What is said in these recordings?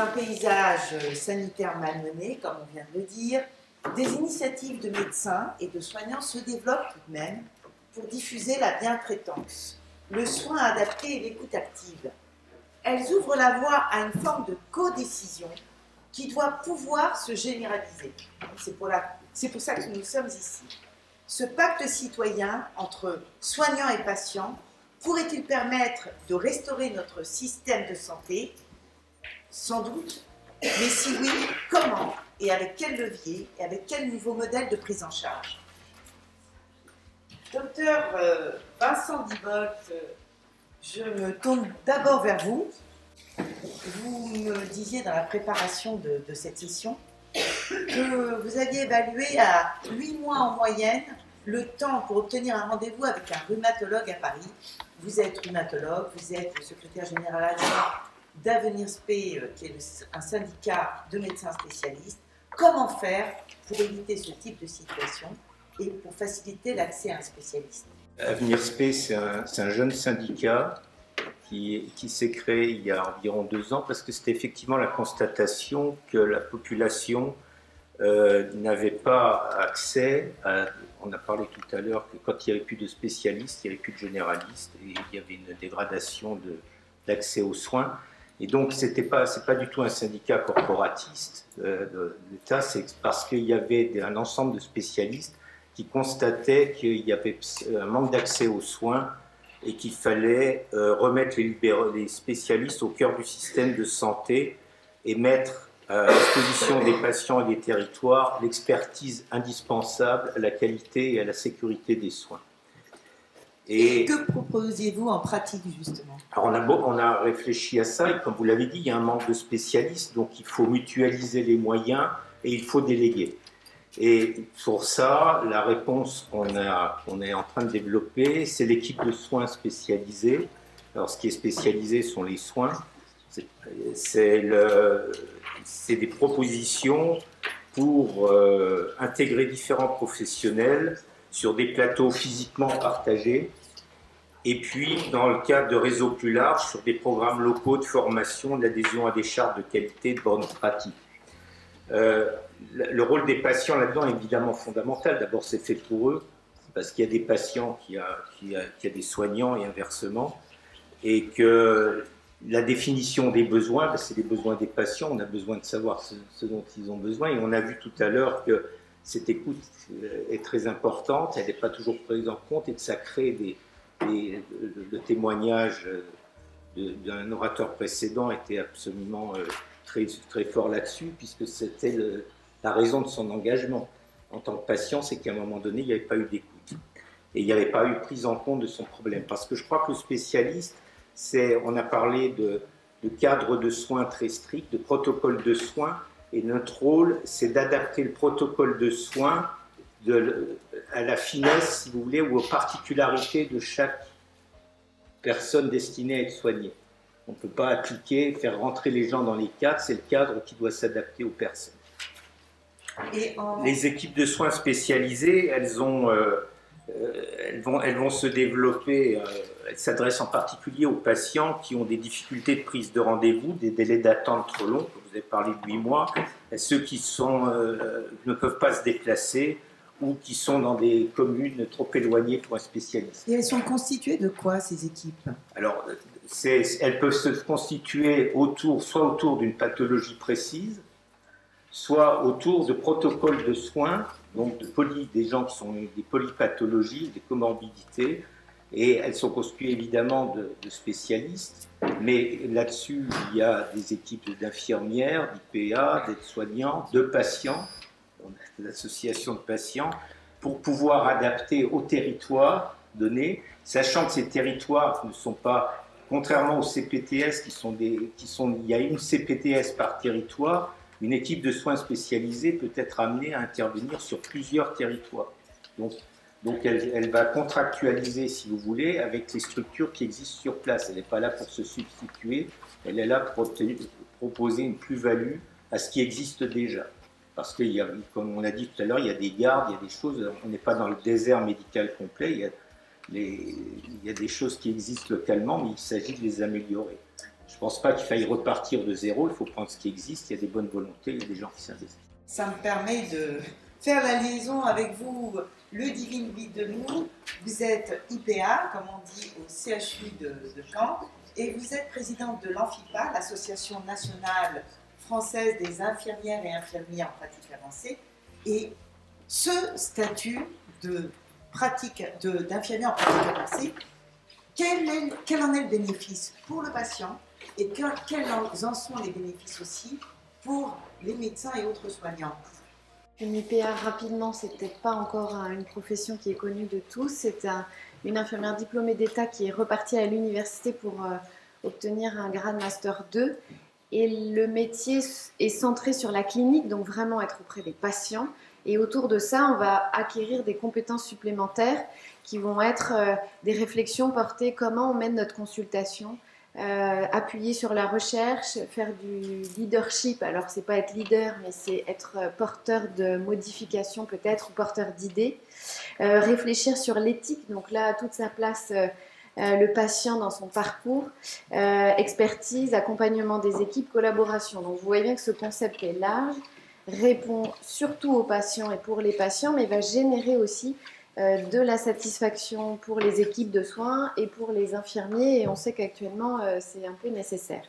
un paysage sanitaire malmené, comme on vient de le dire, des initiatives de médecins et de soignants se développent tout de même pour diffuser la bientraitance, le soin adapté et l'écoute active. Elles ouvrent la voie à une forme de codécision qui doit pouvoir se généraliser. C'est pour ça que nous sommes ici. Ce pacte citoyen entre soignants et patients pourrait-il permettre de restaurer notre système de santé? Sans doute, mais si oui, comment et avec quel levier et avec quel nouveau modèle de prise en charge? Docteur Vincent Dibolt, je me tourne d'abord vers vous. Vous me disiez dans la préparation de cette session que vous aviez évalué à 8 mois en moyenne le temps pour obtenir un rendez-vous avec un rhumatologue à Paris. Vous êtes rhumatologue, vous êtes le secrétaire général adjoint d'Avenir Spé, qui est un syndicat de médecins spécialistes. Comment faire pour éviter ce type de situation et pour faciliter l'accès à un spécialiste? Avenir Spé, c'est un jeune syndicat qui s'est créé il y a environ 2 ans parce que c'était effectivement la constatation que la population n'avait pas accès à, on a parlé tout à l'heure que quand il n'y avait plus de spécialistes, il n'y avait plus de généralistes et il y avait une dégradation d'accès aux soins. Et donc, c'est pas du tout un syndicat corporatiste de l'État, c'est parce qu'il y avait un ensemble de spécialistes qui constataient qu'il y avait un manque d'accès aux soins et qu'il fallait remettre les spécialistes au cœur du système de santé et mettre à disposition des patients et des territoires l'expertise indispensable à la qualité et à la sécurité des soins. Et que proposiez-vous en pratique, justement? Alors on a réfléchi à ça, et comme vous l'avez dit, il y a un manque de spécialistes, donc il faut mutualiser les moyens et il faut déléguer. Et pour ça, la réponse qu'on est en train de développer, c'est l'équipe de soins spécialisée. Alors ce qui est spécialisé sont les soins. C'est des propositions pour intégrer différents professionnels sur des plateaux physiquement partagés, et puis dans le cadre de réseaux plus larges, sur des programmes locaux de formation, d'adhésion à des chartes de qualité, de bonnes pratiques. Le rôle des patients là-dedans est évidemment fondamental. D'abord, c'est fait pour eux, parce qu'il y a des patients qui a des soignants et inversement, et que la définition des besoins, c'est les besoins des patients, on a besoin de savoir ce dont ils ont besoin, et on a vu tout à l'heure que cette écoute est très importante, elle n'est pas toujours prise en compte, et que ça crée le témoignage d'un orateur précédent était absolument très fort là-dessus, puisque c'était la raison de son engagement en tant que patient, c'est qu'à un moment donné, il n'y avait pas eu d'écoute. Et il n'y avait pas eu prise en compte de son problème. Parce que je crois que le spécialiste, on a parlé de cadre de soins très strict, de protocole de soins, et notre rôle, c'est d'adapter le protocole de soins à la finesse, si vous voulez, ou aux particularités de chaque personne destinée à être soignée. On ne peut pas appliquer, faire rentrer les gens dans les cadres, c'est le cadre qui doit s'adapter aux personnes. Les équipes de soins spécialisées, elles vont se développer, elles s'adressent en particulier aux patients qui ont des difficultés de prise de rendez-vous, des délais d'attente trop longs, vous avez parlé de 8 mois, ceux qui ne peuvent pas se déplacer ou qui sont dans des communes trop éloignées pour un spécialiste. Et elles sont constituées de quoi, ces équipes? Alors, elles peuvent se constituer soit autour d'une pathologie précise, soit autour de protocoles de soins, donc des gens qui sont des polypathologies, des comorbidités, et elles sont constituées évidemment de spécialistes, mais là-dessus, il y a des équipes d'infirmières, d'IPA, d'aides-soignants, de patients, d'associations de patients, pour pouvoir adapter au territoire donné, sachant que ces territoires ne sont pas, contrairement aux CPTS, il y a une CPTS par territoire, une équipe de soins spécialisée peut être amenée à intervenir sur plusieurs territoires. Donc elle va contractualiser, si vous voulez, avec les structures qui existent sur place. Elle n'est pas là pour se substituer, elle est là pour proposer une plus-value à ce qui existe déjà. Parce que, comme on l'a dit tout à l'heure, il y a des gardes, il y a des choses, on n'est pas dans le désert médical complet, il y a des choses qui existent localement, mais il s'agit de les améliorer. Je ne pense pas qu'il faille repartir de zéro, il faut prendre ce qui existe, il y a des bonnes volontés, il y a des gens qui s'investissent. Ça me permet de faire la liaison avec vous, Ludivine Bidenou. Vous êtes IPA, comme on dit, au CHU de Caen, et vous êtes présidente de l'ANFIPA, l'Association nationale française des infirmières et infirmiers en pratique avancée. Et ce statut d'infirmier en pratique avancée, quel en est le bénéfice pour le patient et quels en sont les bénéfices aussi pour les médecins et autres soignants? Une IPA, rapidement, c'est peut-être pas encore une profession qui est connue de tous. C'est une infirmière diplômée d'État qui est repartie à l'université pour obtenir un grade Master 2. Et le métier est centré sur la clinique, donc vraiment être auprès des patients. Et autour de ça, on va acquérir des compétences supplémentaires qui vont être des réflexions portées comment on mène notre consultation, appuyer sur la recherche, faire du leadership. Alors, c'est pas être leader, mais c'est être porteur de modifications peut-être, ou porteur d'idées. Réfléchir sur l'éthique, donc là, à toute sa place, le patient dans son parcours, expertise, accompagnement des équipes, collaboration. Donc, vous voyez bien que ce concept est large, répond surtout aux patients et pour les patients, mais va générer aussi de la satisfaction pour les équipes de soins et pour les infirmiers, et on sait qu'actuellement c'est un peu nécessaire.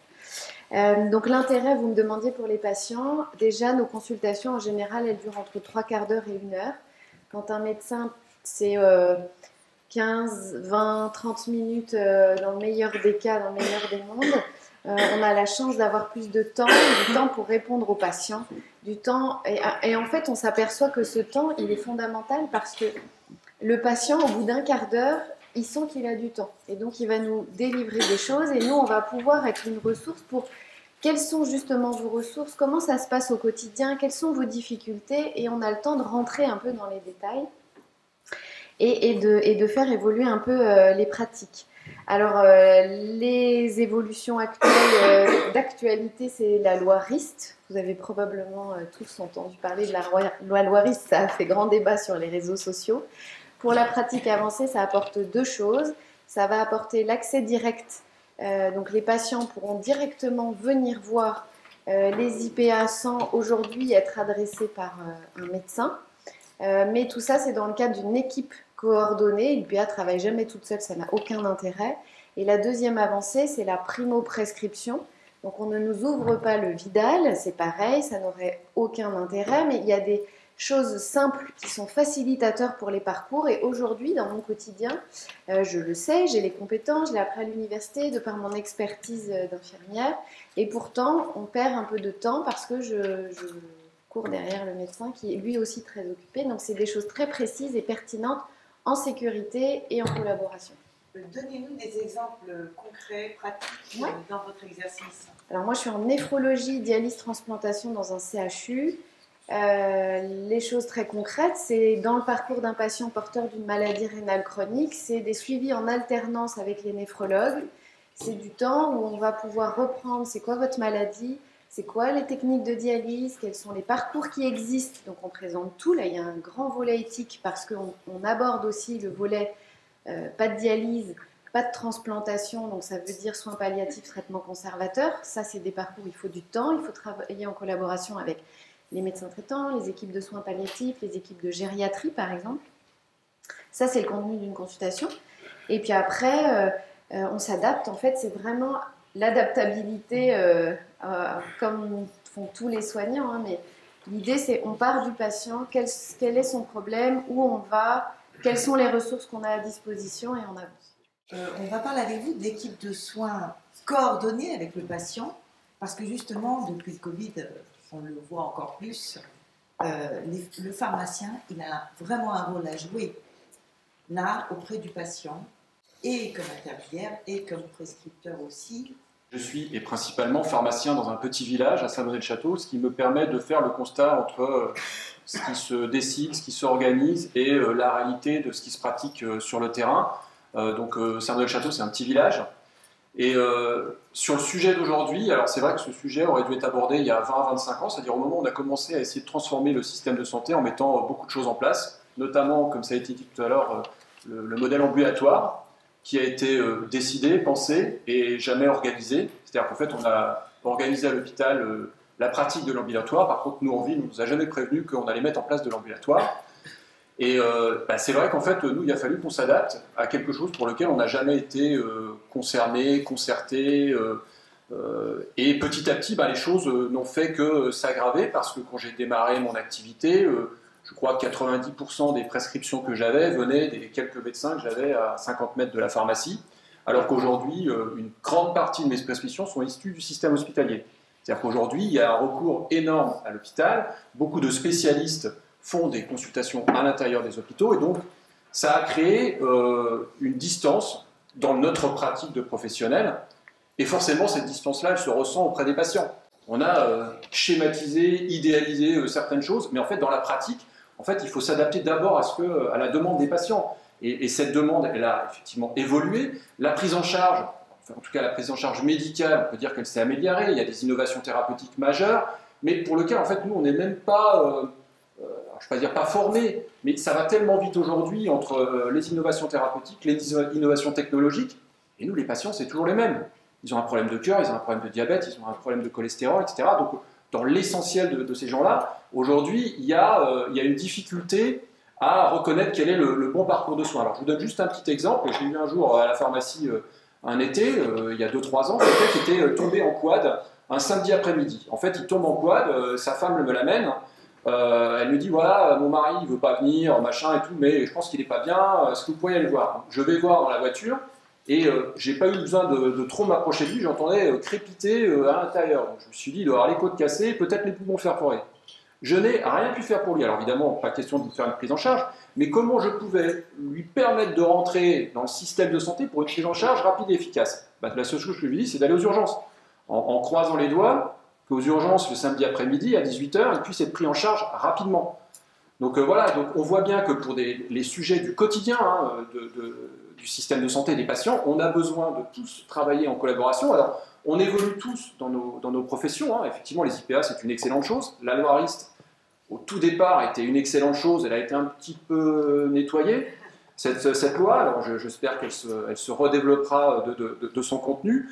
Donc l'intérêt, vous me demandiez pour les patients, déjà nos consultations en général elles durent entre 3/4 d'heure et 1 heure. Quand un médecin c'est 15, 20, 30 minutes dans le meilleur des cas, dans le meilleur des mondes, on a la chance d'avoir plus de temps, du temps pour répondre aux patients, du temps, et en fait on s'aperçoit que ce temps il est fondamental parce que le patient, au bout d'1/4 d'heure, il sent qu'il a du temps. Et donc, il va nous délivrer des choses et nous, on va pouvoir être une ressource pour quelles sont justement vos ressources, comment ça se passe au quotidien, quelles sont vos difficultés. Et on a le temps de rentrer un peu dans les détails et de faire évoluer un peu les pratiques. Alors, les évolutions actuelles d'actualité, c'est la loi RIST. Vous avez probablement tous entendu parler de la loi RIST. Ça a fait grand débat sur les réseaux sociaux. Pour la pratique avancée, ça apporte 2 choses. Ça va apporter l'accès direct. Donc les patients pourront directement venir voir les IPA sans aujourd'hui être adressés par un médecin. Mais tout ça, c'est dans le cadre d'une équipe coordonnée. L'IPA ne travaille jamais toute seule, ça n'a aucun intérêt. Et la deuxième avancée, c'est la primo-prescription. Donc on ne nous ouvre pas le Vidal, c'est pareil, ça n'aurait aucun intérêt, mais il y a des choses simples qui sont facilitateurs pour les parcours. Et aujourd'hui, dans mon quotidien, je le sais, j'ai les compétences, je l'ai appris à l'université de par mon expertise d'infirmière. Et pourtant, on perd un peu de temps parce que je cours derrière le médecin qui est lui aussi très occupé. Donc, c'est des choses très précises et pertinentes en sécurité et en collaboration. Donnez-nous des exemples concrets, pratiques dans votre exercice. Alors moi, je suis en néphrologie, dialyse, transplantation dans un CHU. Les choses très concrètes, c'est dans le parcours d'un patient porteur d'une maladie rénale chronique, c'est des suivis en alternance avec les néphrologues. C'est du temps où on va pouvoir reprendre c'est quoi votre maladie, c'est quoi les techniques de dialyse, quels sont les parcours qui existent. Donc on présente tout, là il y a un grand volet éthique parce qu'on aborde aussi le volet pas de dialyse, pas de transplantation, donc ça veut dire soins palliatifs, traitements conservateurs. Ça c'est des parcours où il faut du temps, il faut travailler en collaboration avec les médecins traitants, les équipes de soins palliatifs, les équipes de gériatrie par exemple. Ça c'est le contenu d'une consultation. Et puis après, on s'adapte, en fait c'est vraiment l'adaptabilité comme font tous les soignants, hein, mais l'idée c'est on part du patient, quel est son problème, où on va, quelles sont les ressources qu'on a à disposition et on avance. On va parler avec vous de l'équipe de soins coordonnée avec le patient, parce que justement depuis le Covid, on le voit encore plus, le pharmacien il a vraiment un rôle à jouer là auprès du patient, et comme intermédiaire et comme prescripteur aussi. Je suis principalement pharmacien dans un petit village à Saint-Bonnet-de-Château, ce qui me permet de faire le constat entre ce qui se décide, ce qui s'organise et la réalité de ce qui se pratique sur le terrain. Donc Saint-Bonnet-de-Château, c'est un petit village. Et sur le sujet d'aujourd'hui, alors c'est vrai que ce sujet aurait dû être abordé il y a 20 à 25 ans, c'est-à-dire au moment où on a commencé à essayer de transformer le système de santé en mettant beaucoup de choses en place, notamment, comme ça a été dit tout à l'heure, le modèle ambulatoire. qui a été décidé, pensé et jamais organisé. C'est-à-dire qu'en fait, on a organisé à l'hôpital la pratique de l'ambulatoire. Par contre, nous, en ville, on ne nous a jamais prévenu qu'on allait mettre en place de l'ambulatoire. Et c'est vrai qu'en fait, nous, il a fallu qu'on s'adapte à quelque chose pour lequel on n'a jamais été concerné, concerté. Et petit à petit, les choses n'ont fait que s'aggraver parce que quand j'ai démarré mon activité, je crois que 90% des prescriptions que j'avais venaient des quelques médecins que j'avais à 50 mètres de la pharmacie, alors qu'aujourd'hui, une grande partie de mes prescriptions sont issues du système hospitalier. C'est-à-dire qu'aujourd'hui, il y a un recours énorme à l'hôpital, beaucoup de spécialistes font des consultations à l'intérieur des hôpitaux, et donc ça a créé une distance dans notre pratique de professionnel, et forcément cette distance-là, elle se ressent auprès des patients. On a schématisé, idéalisé certaines choses, mais en fait dans la pratique, il faut s'adapter d'abord à la demande des patients, et cette demande, elle a effectivement évolué. La prise en charge, en tout cas la prise en charge médicale, on peut dire qu'elle s'est améliorée, il y a des innovations thérapeutiques majeures, mais pour lequel nous on n'est même pas... je ne vais pas dire pas formé, mais ça va tellement vite aujourd'hui entre les innovations thérapeutiques, les innovations technologiques, et nous, les patients, c'est toujours les mêmes. Ils ont un problème de cœur, ils ont un problème de diabète, ils ont un problème de cholestérol, etc. Donc, dans l'essentiel de ces gens-là, aujourd'hui, il y a une difficulté à reconnaître quel est le bon parcours de soins. Alors, je vous donne juste un petit exemple. J'ai eu un jour à la pharmacie un été, il y a 2-3 ans, quelqu'un qui était tombé en quad un samedi après-midi. En fait, il tombe en quad, sa femme me l'amène. Elle me dit, voilà, mon mari ne veut pas venir, machin et tout, mais je pense qu'il n'est pas bien, est-ce que vous pourriez aller le voir? Je vais voir dans la voiture, et j'ai pas eu besoin de trop m'approcher de lui, j'entendais crépiter à l'intérieur. Donc je me suis dit, il doit avoir les côtes cassées, peut-être les poumons le faire foirer. Je n'ai rien pu faire pour lui. Alors évidemment, pas question de lui faire une prise en charge, mais comment je pouvais lui permettre de rentrer dans le système de santé pour une prise en charge rapide et efficace? La seule chose que je lui dis, c'est d'aller aux urgences, en croisant les doigts, qu'aux urgences, le samedi après-midi, à 18 h, il puisse être pris en charge rapidement. Donc voilà, donc on voit bien que pour les sujets du quotidien du système de santé des patients, on a besoin de tous travailler en collaboration. Alors, on évolue tous dans nos professions. Effectivement, les IPA, c'est une excellente chose. La loi Rist, au tout départ, était une excellente chose. Elle a été un petit peu nettoyée, cette loi. Alors, j'espère qu'elle se redéveloppera de son contenu.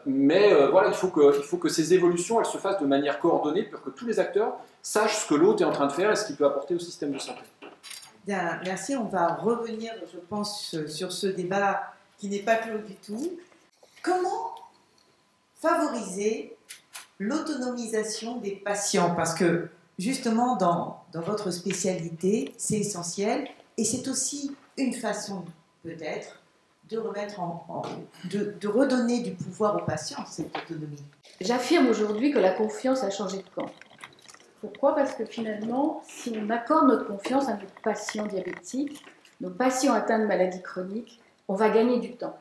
Mais voilà, il faut que ces évolutions elles se fassent de manière coordonnée pour que tous les acteurs sachent ce que l'autre est en train de faire et ce qu'il peut apporter au système de santé. Bien, merci, on va revenir, je pense, sur ce débat qui n'est pas clos du tout. Comment favoriser l'autonomisation des patients? Parce que justement, dans votre spécialité, c'est essentiel et c'est aussi une façon, peut-être, de remettre de redonner du pouvoir aux patients, cette autonomie. J'affirme aujourd'hui que la confiance a changé de camp. Pourquoi? Parce que finalement, si on accorde notre confiance à nos patients diabétiques, nos patients atteints de maladies chroniques, on va gagner du temps.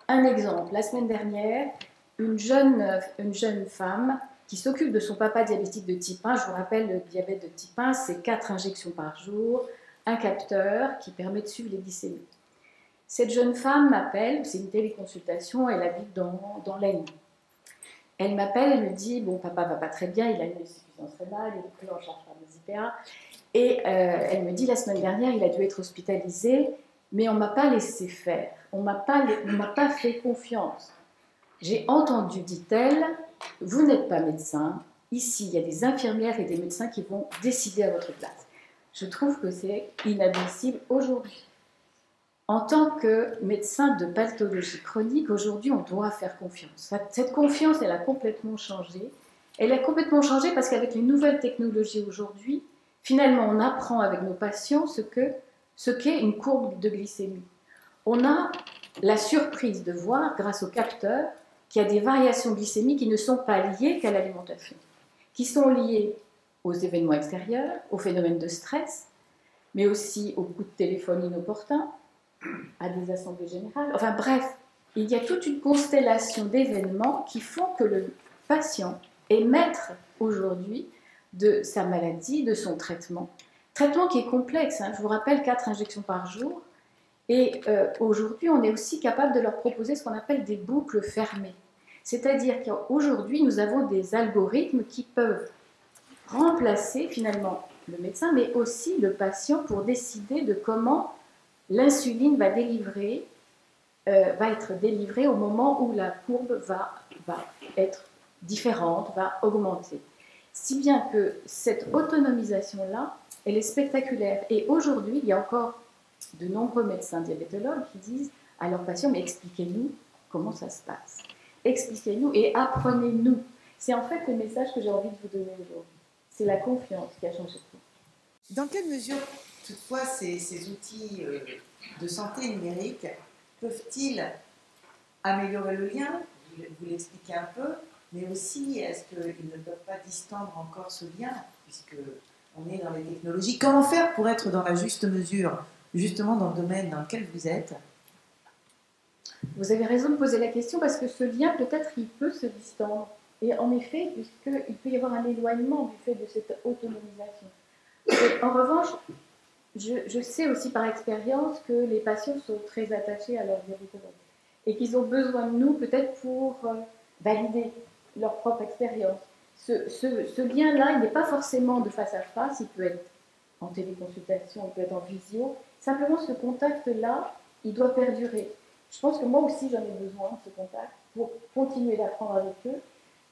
Un exemple, la semaine dernière, une jeune femme qui s'occupe de son papa diabétique de type 1, je vous rappelle, le diabète de type 1, c'est 4 injections par jour, un capteur qui permet de suivre les glycémies. Cette jeune femme m'appelle, c'est une téléconsultation, elle habite dans l'Aisne. Elle m'appelle, elle me dit, bon, papa va pas très bien, il a une insuffisance rénale, il est pris en charge par des IPA. Et elle me dit, la semaine dernière, il a dû être hospitalisé, mais on ne m'a pas laissé faire, on ne m'a pas fait confiance. J'ai entendu, dit-elle, vous n'êtes pas médecin, ici, il y a des infirmières et des médecins qui vont décider à votre place. Je trouve que c'est inadmissible aujourd'hui. En tant que médecin de pathologie chronique, aujourd'hui, on doit faire confiance. Cette confiance, elle a complètement changé. Elle a complètement changé parce qu'avec les nouvelles technologies aujourd'hui, finalement, on apprend avec nos patients ce qu'est une courbe de glycémie. On a la surprise de voir, grâce au capteur, qu'il y a des variations glycémiques qui ne sont pas liées qu'à l'alimentation, qui sont liées aux événements extérieurs, aux phénomènes de stress, mais aussi aux coups de téléphone inopportuns, à des assemblées générales. Enfin bref, il y a toute une constellation d'événements qui font que le patient est maître aujourd'hui de sa maladie, de son traitement. Traitement qui est complexe, je vous rappelle 4 injections par jour. Et aujourd'hui, on est aussi capable de leur proposer ce qu'on appelle des boucles fermées. C'est-à-dire qu'aujourd'hui, nous avons des algorithmes qui peuvent remplacer finalement le médecin, mais aussi le patient pour décider de comment l'insuline va délivrer va être délivré au moment où la courbe va être différente, va augmenter. Si bien que cette autonomisation-là, elle est spectaculaire. Et aujourd'hui, il y a encore de nombreux médecins diabétologues qui disent à leurs patients, mais expliquez-nous comment ça se passe. Expliquez-nous et apprenez-nous. C'est en fait le message que j'ai envie de vous donner aujourd'hui. C'est la confiance qui a changé tout. Dans quelle mesure, toutefois, ces outils de santé numérique peuvent-ils améliorer le lien? Vous l'expliquez un peu, mais aussi, est-ce qu'ils ne peuvent pas distendre encore ce lien, puisqu'on est dans les technologies? Comment faire pour être dans la juste mesure, justement dans le domaine dans lequel vous êtes? Vous avez raison de poser la question, parce que ce lien, peut-être, il peut se distendre. Et en effet, puisqu'il peut y avoir un éloignement du fait de cette autonomisation. Et en revanche, je sais aussi par expérience que les patients sont très attachés à leur diabétologue et qu'ils ont besoin de nous peut-être pour valider leur propre expérience. Ce lien-là, il n'est pas forcément de face à face, il peut être en téléconsultation, il peut être en visio. Simplement, ce contact-là, il doit perdurer. Je pense que moi aussi, j'en ai besoin de ce contact pour continuer d'apprendre avec eux.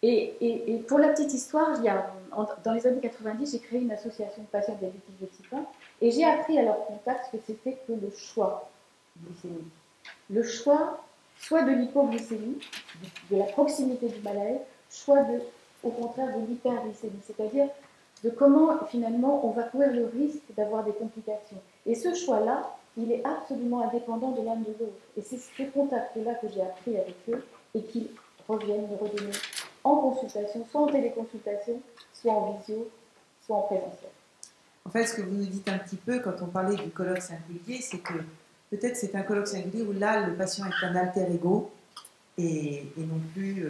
Et pour la petite histoire, dans les années 90, j'ai créé une association de patients diabétiques de type 1 et j'ai appris à leur contact ce que c'était que le choix glycémique. Le choix, soit de l'hypoglycémie, de la proximité du malaise, soit au contraire de l'hyperglycémie, c'est-à-dire de comment finalement on va courir le risque d'avoir des complications. Et ce choix-là, il est absolument indépendant de l'un de l'autre. Et c'est ce contact-là que j'ai appris avec eux et qu'ils reviennent me redonner en consultation, soit en téléconsultation, soit en visio, soit en présentiel. En fait, ce que vous nous dites un petit peu quand on parlait du colloque singulier, c'est que peut-être c'est un colloque singulier où là, le patient est un alter ego et non plus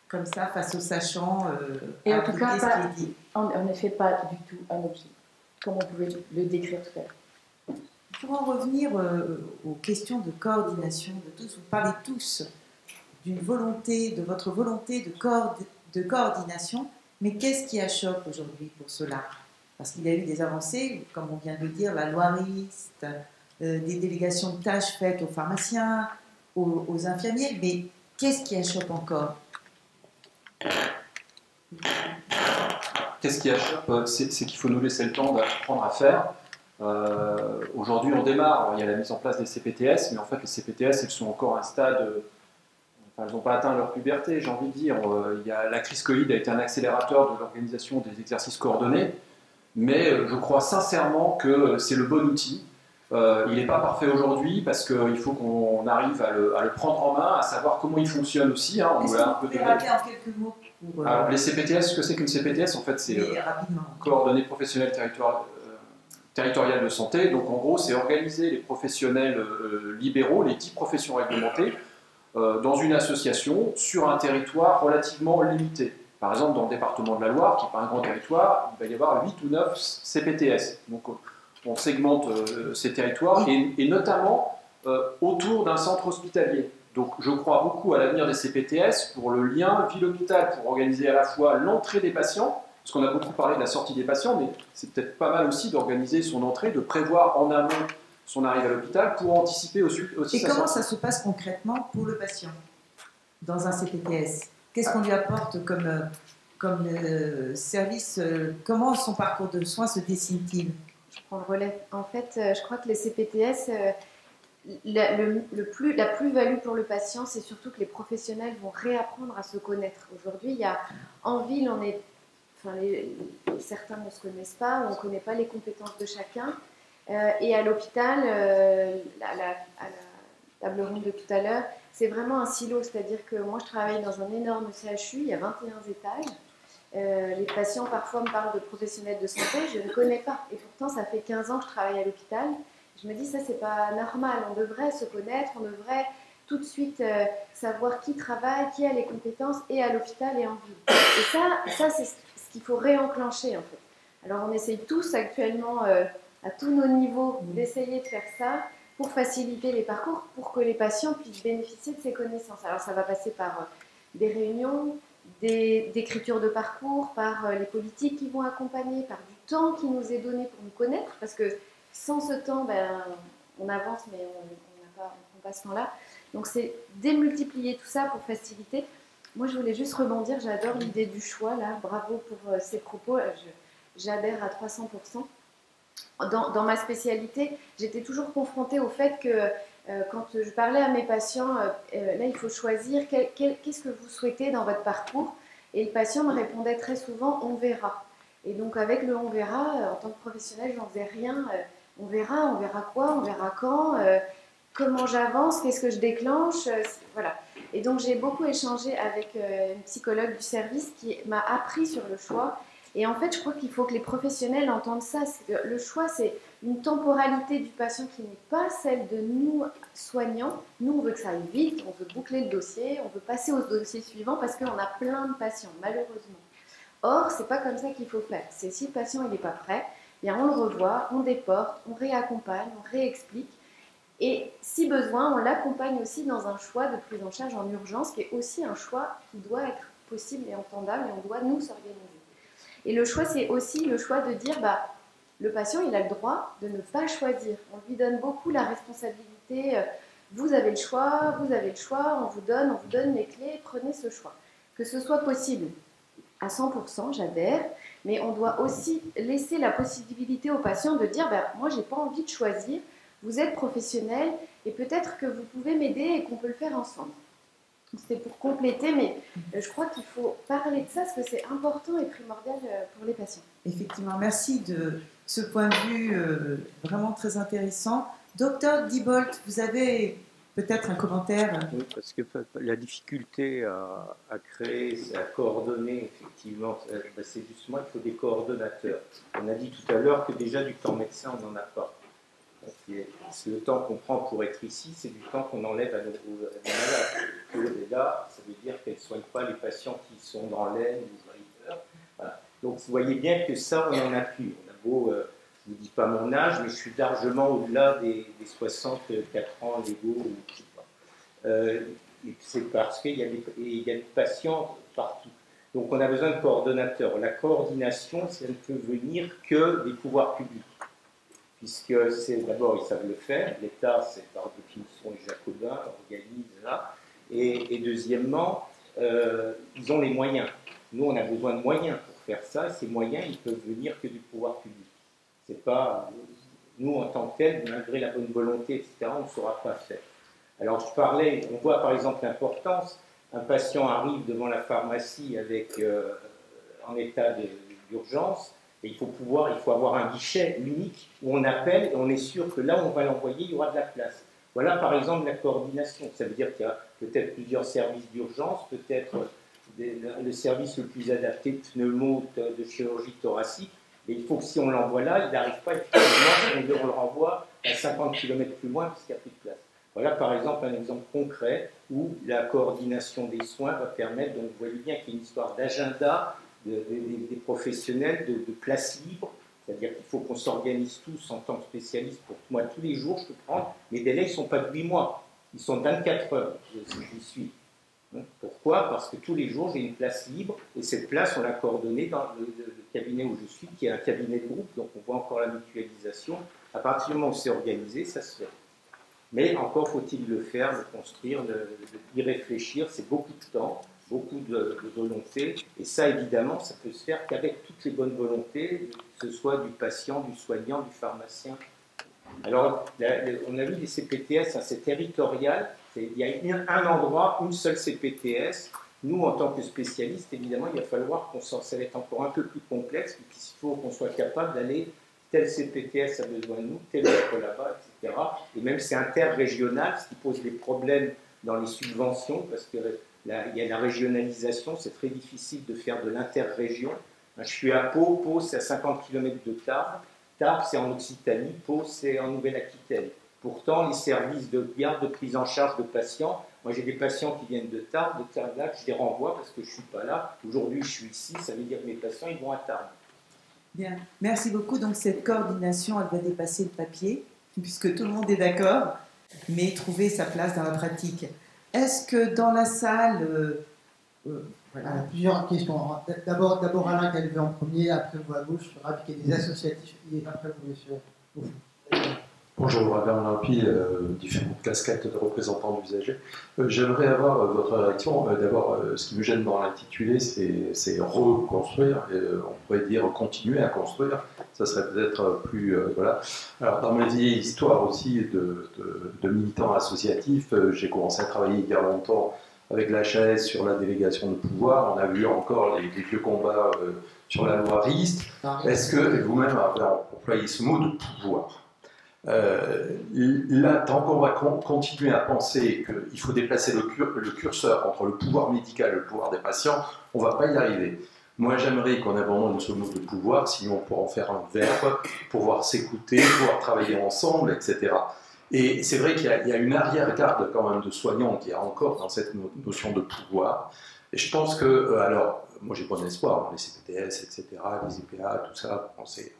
comme ça, face au sachant, et en tout cas, ce qui est dit. En effet, pas du tout un objet, comme on pouvait le décrire tout à l'heure. Pour en revenir aux questions de coordination de tous, vous parlez tous d'une volonté, de votre volonté de coordination, mais qu'est-ce qui achoppe aujourd'hui pour cela? Parce qu'il y a eu des avancées, comme on vient de le dire, la loi RIST, des délégations de tâches faites aux pharmaciens, aux infirmiers, mais qu'est-ce qui achoppe encore? Qu'est-ce qui achoppe? C'est qu'il faut nous laisser le temps d'apprendre à faire. Aujourd'hui, on démarre, il y a la mise en place des CPTS, mais en fait, les CPTS, elles sont encore à un stade... elles n'ont pas atteint leur puberté, j'ai envie de dire. La crise Covid a été un accélérateur de l'organisation des exercices coordonnés, mais je crois sincèrement que c'est le bon outil. Il n'est pas parfait aujourd'hui parce qu'il faut qu'on arrive à le prendre en main, à savoir comment il fonctionne aussi. Est-ce que vous pouvez rappeler en quelques mots pour, Alors, les CPTS, ce que c'est qu'une CPTS, en fait, c'est coordonnées professionnelles territoriales de santé. Donc, en gros, c'est organiser les professionnels libéraux, les 10 professions réglementées, dans une association sur un territoire relativement limité. Par exemple, dans le département de la Loire, qui n'est pas un grand territoire, il va y avoir 8 ou 9 CPTS. Donc, on segmente ces territoires et notamment autour d'un centre hospitalier. Donc, je crois beaucoup à l'avenir des CPTS pour le lien ville-hôpital, pour organiser à la fois l'entrée des patients, parce qu'on a beaucoup parlé de la sortie des patients, mais c'est peut-être pas mal aussi d'organiser son entrée, de prévoir en amont son arrivée à l'hôpital pour anticiper aussi Et comment ça se passe concrètement pour le patient dans un CPTS? Qu'est-ce qu'on lui apporte comme service? Comment son parcours de soins se dessine-t-il? Je prends le relais. En fait, je crois que les CPTS, la plus-value pour le patient, c'est surtout que les professionnels vont réapprendre à se connaître. Aujourd'hui, en ville, certains ne se connaissent pas, on ne connaît pas les compétences de chacun. Et à l'hôpital, à la table ronde de tout à l'heure, c'est vraiment un silo, c'est-à-dire que moi je travaille dans un énorme CHU, il y a 21 étages. Les patients parfois me parlent de professionnels de santé, je ne connais pas. Et pourtant, ça fait 15 ans que je travaille à l'hôpital. Je me dis, ça, c'est pas normal. On devrait se connaître, on devrait tout de suite savoir qui travaille, qui a les compétences, et à l'hôpital et en ville. Et ça c'est ce qu'il faut réenclencher, en fait. Alors, on essaye tous actuellement, à tous nos niveaux, d'essayer de faire ça pour faciliter les parcours, pour que les patients puissent bénéficier de ces connaissances. Alors, ça va passer par des réunions, d'écriture de parcours, par les politiques qui vont accompagner, par du temps qui nous est donné pour nous connaître, parce que sans ce temps, on avance, mais on ne prend pas ce temps-là. Donc c'est démultiplier tout ça pour faciliter. Moi, je voulais juste rebondir, j'adore l'idée du choix, là, bravo pour ces propos, j'adhère à 300%. Dans ma spécialité, j'étais toujours confrontée au fait que quand je parlais à mes patients, là il faut choisir qu'est-ce que vous souhaitez dans votre parcours, et le patient me répondait très souvent on verra. Et donc avec le on verra, en tant que professionnel, j'en faisais rien. On verra quoi, on verra quand, comment j'avance, qu'est-ce que je déclenche, voilà. Et donc j'ai beaucoup échangé avec une psychologue du service qui m'a appris sur le choix. Et en fait, je crois qu'il faut que les professionnels entendent ça. Le choix, c'est une temporalité du patient qui n'est pas celle de nous, soignants. Nous, on veut que ça aille vite, on veut boucler le dossier, on veut passer au dossier suivant parce qu'on a plein de patients, malheureusement. Or, c'est pas comme ça qu'il faut faire. C'est si le patient n'est pas prêt, bien on le revoit, on déporte, on réaccompagne, on réexplique. Et si besoin, on l'accompagne aussi dans un choix de prise en charge en urgence, qui est aussi un choix qui doit être possible et entendable, et on doit nous s'organiser. Et le choix, c'est aussi le choix de dire, le patient, il a le droit de ne pas choisir. On lui donne beaucoup la responsabilité. Vous avez le choix, on vous donne les clés, prenez ce choix. Que ce soit possible à 100%, j'adhère, mais on doit aussi laisser la possibilité au patient de dire, moi, j'ai pas envie de choisir, vous êtes professionnel, et peut-être que vous pouvez m'aider et qu'on peut le faire ensemble. C'était pour compléter, mais je crois qu'il faut parler de ça parce que c'est important et primordial pour les patients. Effectivement, merci de ce point de vue vraiment très intéressant. Docteur Diebold, vous avez peut-être un commentaire? Oui, parce que la difficulté à créer, à coordonner, effectivement, c'est justement qu'il faut des coordonnateurs. On a dit tout à l'heure que déjà du temps médecin, on n'en a pas. C'est le temps qu'on prend pour être ici, c'est du temps qu'on enlève à nos malades. Et là, ça veut dire qu'elles ne soignent pas les patients qui sont dans l'aine ou ailleurs. Voilà. Donc vous voyez bien que ça, on n'en a plus. On a beau, je ne vous dis pas mon âge, mais je suis largement au-delà des 64 ans légaux. Je sais pas. C'est parce qu'il y a des patients partout. Donc on a besoin de coordonnateurs. La coordination, ça ne peut venir que des pouvoirs publics. Puisque c'est d'abord, ils savent le faire, l'État, c'est par définition les Jacobins, organise là, et deuxièmement, ils ont les moyens. Nous, on a besoin de moyens pour faire ça, et ces moyens, ils peuvent venir que du pouvoir public. C'est pas, nous, en tant que tels, malgré la bonne volonté, etc., on ne saura pas faire. Alors, je parlais, on voit par exemple l'importance, un patient arrive devant la pharmacie avec, en état d'urgence, et il faut avoir un guichet unique où on appelle et on est sûr que là où on va l'envoyer, il y aura de la place. Voilà par exemple la coordination. Ça veut dire qu'il y a peut-être plusieurs services d'urgence, peut-être le service le plus adapté de pneumo, de chirurgie thoracique. Et il faut que si on l'envoie là, il n'arrive pas effectivement, on le renvoie à 50 km plus loin parce qu'il n'y a plus de place. Voilà par exemple un exemple concret où la coordination des soins va permettre, donc vous voyez bien qu'il y a une histoire d'agenda, des professionnels, de places libres, c'est-à-dire qu'il faut qu'on s'organise tous en tant que spécialistes. Pour moi, tous les jours, je peux prendre, mes délais, ils ne sont pas de 8 mois, ils sont de 24 heures, j'y suis. Pourquoi? Parce que tous les jours, j'ai une place libre, et cette place, on l'a coordonnée dans le cabinet où je suis, qui est un cabinet de groupe, donc on voit encore la mutualisation. À partir du moment où c'est organisé, ça se fait. Mais encore faut-il le faire, le construire, y réfléchir, c'est beaucoup de temps, beaucoup de volonté, et ça évidemment ça peut se faire qu'avec toutes les bonnes volontés, que ce soit du patient, du soignant, du pharmacien. Alors on a vu des CPTS, c'est territorial, il y a un endroit, une seule CPTS. Nous en tant que spécialistes, évidemment il va falloir ça va être encore un peu plus complexe, puisqu'il faut qu'on soit capable d'aller, tel CPTS a besoin de nous, tel autre là-bas, etc. Et même c'est interrégional, ce qui pose des problèmes dans les subventions, parce que il y a la régionalisation, c'est très difficile de faire de l'interrégion. Je suis à Pau, Pau c'est à 50 km de Tarbes, Tarbes c'est en Occitanie, Pau c'est en Nouvelle-Aquitaine. Pourtant, les services de garde, de prise en charge de patients, moi j'ai des patients qui viennent de Tarbes, là, je les renvoie parce que je ne suis pas là. Aujourd'hui je suis ici, ça veut dire que mes patients ils vont à Tarbes. Bien, merci beaucoup. Donc cette coordination, elle va dépasser le papier, puisque tout le monde est d'accord, mais trouver sa place dans la pratique. Est-ce que dans la salle... voilà. Plusieurs questions. D'abord Alain qui a levé en premier, après vous à gauche, je suis ravi qu'il y ait des associatifs, et après vous, monsieur. Bonjour, Robert Lampi, différentes casquettes de représentants d'usagers. J'aimerais avoir votre réaction. D'abord, ce qui me gêne dans l'intitulé, c'est reconstruire. On pourrait dire continuer à construire. Ça serait peut-être plus. Voilà. Alors, dans ma vieille histoire aussi de militant associatif, j'ai commencé à travailler il y a longtemps avec l'HAS sur la délégation de pouvoir. On a vu encore les vieux combats sur la loi RIST. Est-ce que vous-même avez employé ce mot de pouvoir? Là, tant qu'on va continuer à penser qu'il faut déplacer le curseur entre le pouvoir médical et le pouvoir des patients, on ne va pas y arriver. Moi, j'aimerais qu'on abandonne ce mot de pouvoir, sinon on pourra en faire un verbe, pouvoir s'écouter, pouvoir travailler ensemble, etc. Et c'est vrai qu'il y a une arrière-garde quand même de soignants qui est encore dans cette notion de pouvoir. Et je pense que, alors, moi j'ai bon espoir, les CPTS, etc., les IPA, tout ça,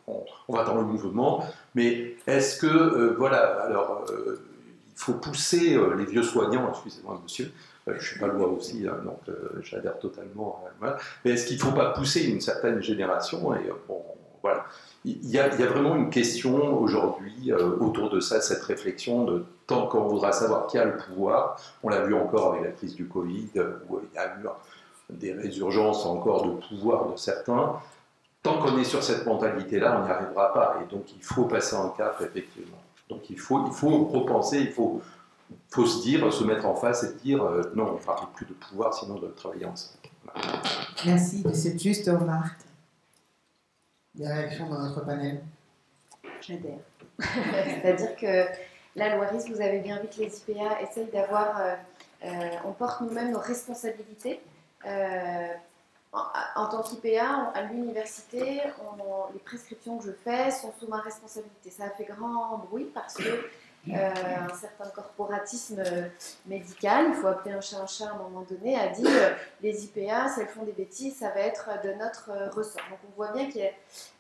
on va dans le mouvement, mais est-ce que, voilà, alors, il faut pousser les vieux soignants, excusez-moi monsieur, je ne suis pas loi aussi, hein, donc j'adhère totalement, voilà, mais est-ce qu'il ne faut pas pousser une certaine génération, et bon, voilà. Il y a vraiment une question aujourd'hui autour de ça, cette réflexion de tant qu'on voudra savoir qui a le pouvoir, on l'a vu encore avec la crise du Covid, où il y a eu des résurgences encore de pouvoir de certains. Tant qu'on est sur cette mentalité-là, on n'y arrivera pas. Et donc il faut passer un cap, effectivement. Donc il faut repenser, il faut se dire, se mettre en face et dire non, on ne parle plus de pouvoir, sinon de travailler ensemble. Voilà. Merci de cette juste remarque. Des réactions dans notre panel? J'adhère. C'est-à-dire que la loi RIS, vous avez bien vu que les IPA essayent d'avoir... on porte nous-mêmes nos responsabilités. En tant qu'IPA, à l'université, les prescriptions que je fais sont sous ma responsabilité. Ça a fait grand bruit parce que un certain corporatisme médical, il faut appeler un chat à un moment donné, a dit les IPA, si elles font des bêtises, ça va être de notre ressort. Donc on voit bien qu'il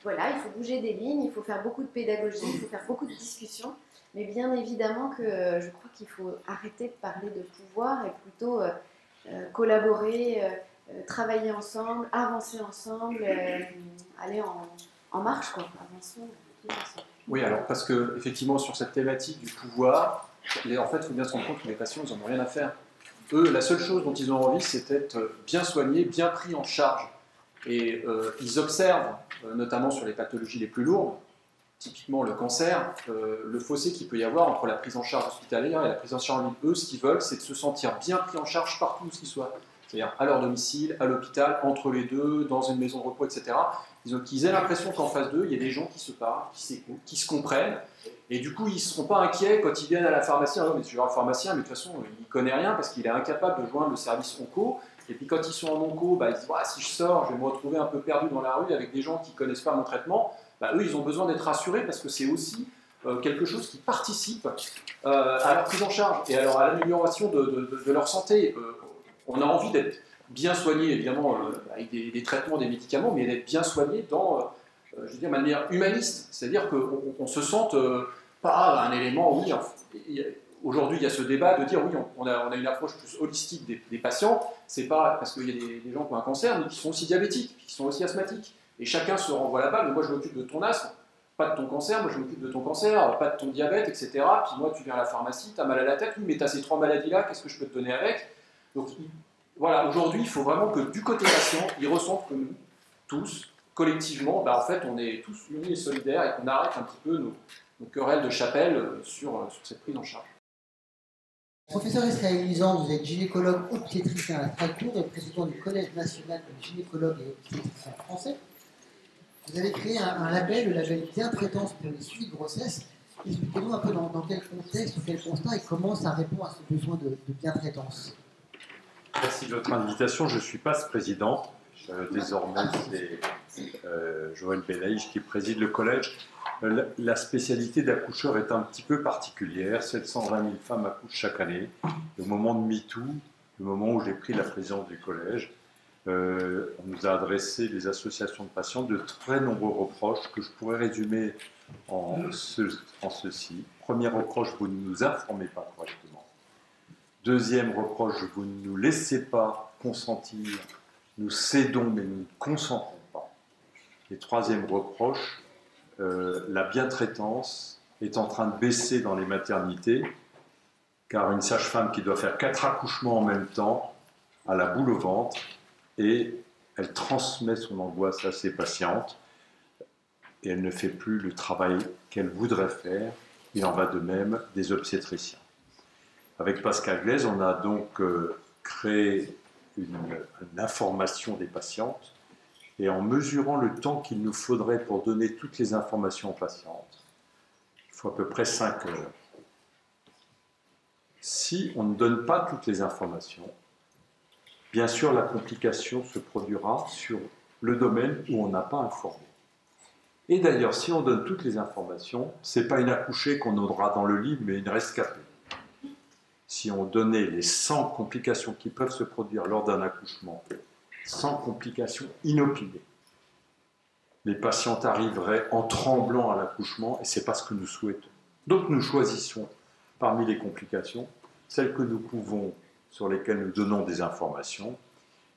voilà, il faut bouger des lignes, il faut faire beaucoup de pédagogie, il faut faire beaucoup de discussions, mais bien évidemment que je crois qu'il faut arrêter de parler de pouvoir et plutôt collaborer, travailler ensemble, avancer ensemble, aller en marche, quoi. Avançons tous ensemble. Oui, alors parce que effectivement sur cette thématique du pouvoir, en fait, il faut bien se rendre compte que les patients, ils n'en ont rien à faire. Eux, la seule chose dont ils ont envie, c'est d'être bien soignés, bien pris en charge. Et ils observent, notamment sur les pathologies les plus lourdes, typiquement le cancer, le fossé qu'il peut y avoir entre la prise en charge hospitalière et la prise en charge en ligne. Eux, ce qu'ils veulent, c'est de se sentir bien pris en charge partout où ils soient. C'est-à-dire à leur domicile, à l'hôpital, entre les deux, dans une maison de repos, etc. Ils aient l'impression qu'en face d'eux, il y a des gens qui se parlent, qui s'écoutent, qui se comprennent, et du coup, ils ne seront pas inquiets quand ils viennent à la pharmacie. Ah, mais je vais voir un pharmacien, mais de toute façon, il ne connaît rien parce qu'il est incapable de joindre le service onco. Et puis quand ils sont en onco, ils disent si je sors, je vais me retrouver un peu perdu dans la rue avec des gens qui ne connaissent pas mon traitement. Eux, ils ont besoin d'être rassurés parce que c'est aussi quelque chose qui participe à leur prise en charge et alors à l'amélioration de leur santé. On a envie d'être bien soigné, évidemment, avec des traitements, des médicaments, mais d'être bien soigné dans, je veux dire, de manière humaniste. C'est-à-dire qu'on ne se sente pas un élément, oui, aujourd'hui il y a ce débat de dire, oui, on a une approche plus holistique des patients, c'est pas parce qu'il y a des gens qui ont un cancer, mais qui sont aussi diabétiques, qui sont aussi asthmatiques. Et chacun se renvoie la balle, mais moi je m'occupe de ton asthme, pas de ton cancer, moi je m'occupe de ton cancer, pas de ton diabète, etc. Puis moi tu viens à la pharmacie, tu as mal à la tête, oui, mais tu as ces 3 maladies-là, qu'est-ce que je peux te donner avec? Donc voilà, aujourd'hui, il faut vraiment que du côté patient, ils ressentent que nous, tous, collectivement, en fait, on est tous unis et solidaires et qu'on arrête un petit peu nos querelles de chapelle sur cette prise en charge. Professeur Israël Lisan, vous êtes gynécologue obstétricien à Strasbourg et président du Collège national de gynécologues et obstétriciens français. Vous avez créé un label, le label Bien-traitance pour les suivis de grossesse. Expliquez-nous un peu dans quel contexte, quel constat et comment ça répond à ce besoin de bien-traitance. Merci de votre invitation. Je suis passe-président. Désormais, c'est Joël Belaïch qui préside le collège. La spécialité d'accoucheur est un petit peu particulière. 720 000 femmes accouchent chaque année. Au moment de MeToo, le moment où j'ai pris la présidence du collège, on nous a adressé, les associations de patients, de très nombreux reproches que je pourrais résumer en ceci. Premier reproche, vous ne nous informez pas correctement. Deuxième reproche, vous ne nous laissez pas consentir, nous cédons mais nous ne consentons pas. Et troisième reproche, la bientraitance est en train de baisser dans les maternités, car une sage-femme qui doit faire 4 accouchements en même temps a la boule au ventre et elle transmet son angoisse à ses patientes et elle ne fait plus le travail qu'elle voudrait faire. Il en va de même des obstétriciens. Avec Pascal Glaise, on a donc créé une information des patientes et en mesurant le temps qu'il nous faudrait pour donner toutes les informations aux patientes, il faut à peu près 5 heures. Si on ne donne pas toutes les informations, bien sûr la complication se produira sur le domaine où on n'a pas informé. Et d'ailleurs, si on donne toutes les informations, ce n'est pas une accouchée qu'on aura dans le lit, mais une rescapée. Si on donnait les 100 complications qui peuvent se produire lors d'un accouchement, 100 complications inopinées, les patientes arriveraient en tremblant à l'accouchement et ce n'est pas ce que nous souhaitons. Donc nous choisissons parmi les complications celles que nous pouvons, sur lesquelles nous donnons des informations,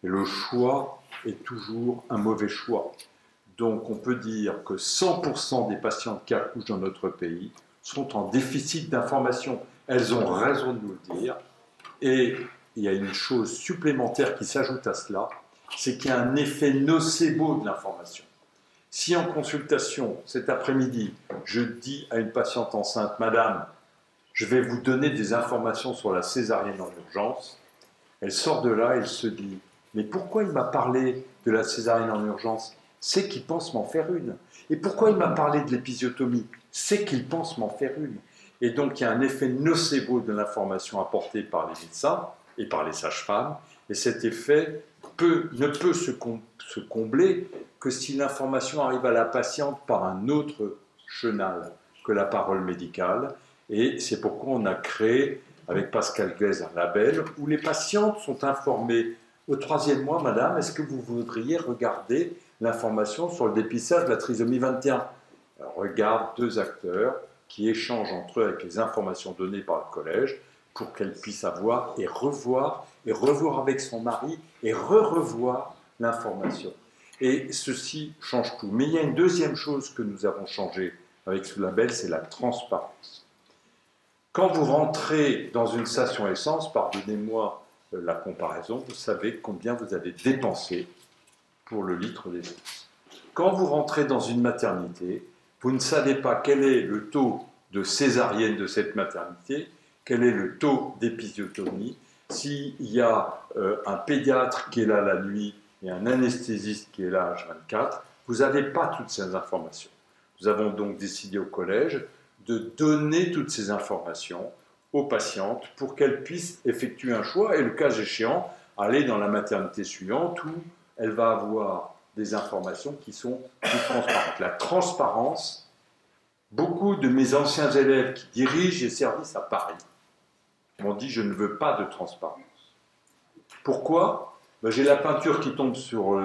et le choix est toujours un mauvais choix. Donc on peut dire que 100% des patientes qui accouchent dans notre pays sont en déficit d'information. Elles ont raison de nous le dire. Et il y a une chose supplémentaire qui s'ajoute à cela, c'est qu'il y a un effet nocebo de l'information. Si en consultation, cet après-midi, je dis à une patiente enceinte, « Madame, je vais vous donner des informations sur la césarienne en urgence », elle sort de là, elle se dit, « Mais pourquoi il m'a parlé de la césarienne en urgence ? C'est qu'il pense m'en faire une. Et pourquoi il m'a parlé de l'épisiotomie ? C'est qu'il pense m'en faire une. » Et donc, il y a un effet nocebo de l'information apportée par les médecins et par les sages-femmes. Et cet effet ne peut se combler que si l'information arrive à la patiente par un autre chenal que la parole médicale. Et c'est pourquoi on a créé, avec Pascal Glaise, un label où les patientes sont informées. Au 3e mois, madame, est-ce que vous voudriez regarder l'information sur le dépistage de la trisomie 21 ? Alors, regarde 2 acteurs qui échangent entre eux avec les informations données par le collège pour qu'elle puisse avoir et revoir avec son mari et revoir l'information. Et ceci change tout. Mais il y a une deuxième chose que nous avons changé avec ce label, c'est la transparence. Quand vous rentrez dans une station essence, pardonnez-moi la comparaison, vous savez combien vous avez dépensé pour le litre d'essence. Quand vous rentrez dans une maternité, vous ne savez pas quel est le taux de césarienne de cette maternité, quel est le taux d'épisiotomie, s'il y a un pédiatre qui est là la nuit et un anesthésiste qui est là H24, vous n'avez pas toutes ces informations. Nous avons donc décidé au collège de donner toutes ces informations aux patientes pour qu'elles puissent effectuer un choix et, le cas échéant, aller dans la maternité suivante où elle va avoir des informations qui sont plus transparentes. La transparence, beaucoup de mes anciens élèves qui dirigent les services à Paris m'ont dit « je ne veux pas de transparence ». Pourquoi ? J'ai la peinture qui tombe sur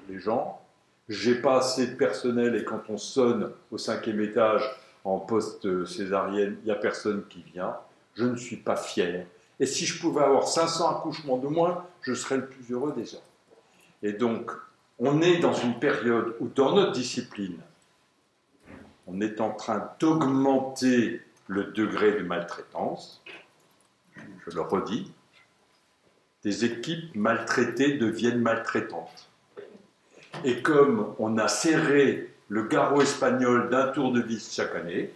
les gens, j'ai pas assez de personnel et quand on sonne au 5e étage en post-césarienne, il n'y a personne qui vient, je ne suis pas fier. Et si je pouvais avoir 500 accouchements de moins, je serais le plus heureux des hommes. Et donc, on est dans une période où, dans notre discipline, on est en train d'augmenter le degré de maltraitance. Je le redis, des équipes maltraitées deviennent maltraitantes. Et comme on a serré le garrot espagnol d'un tour de vis chaque année,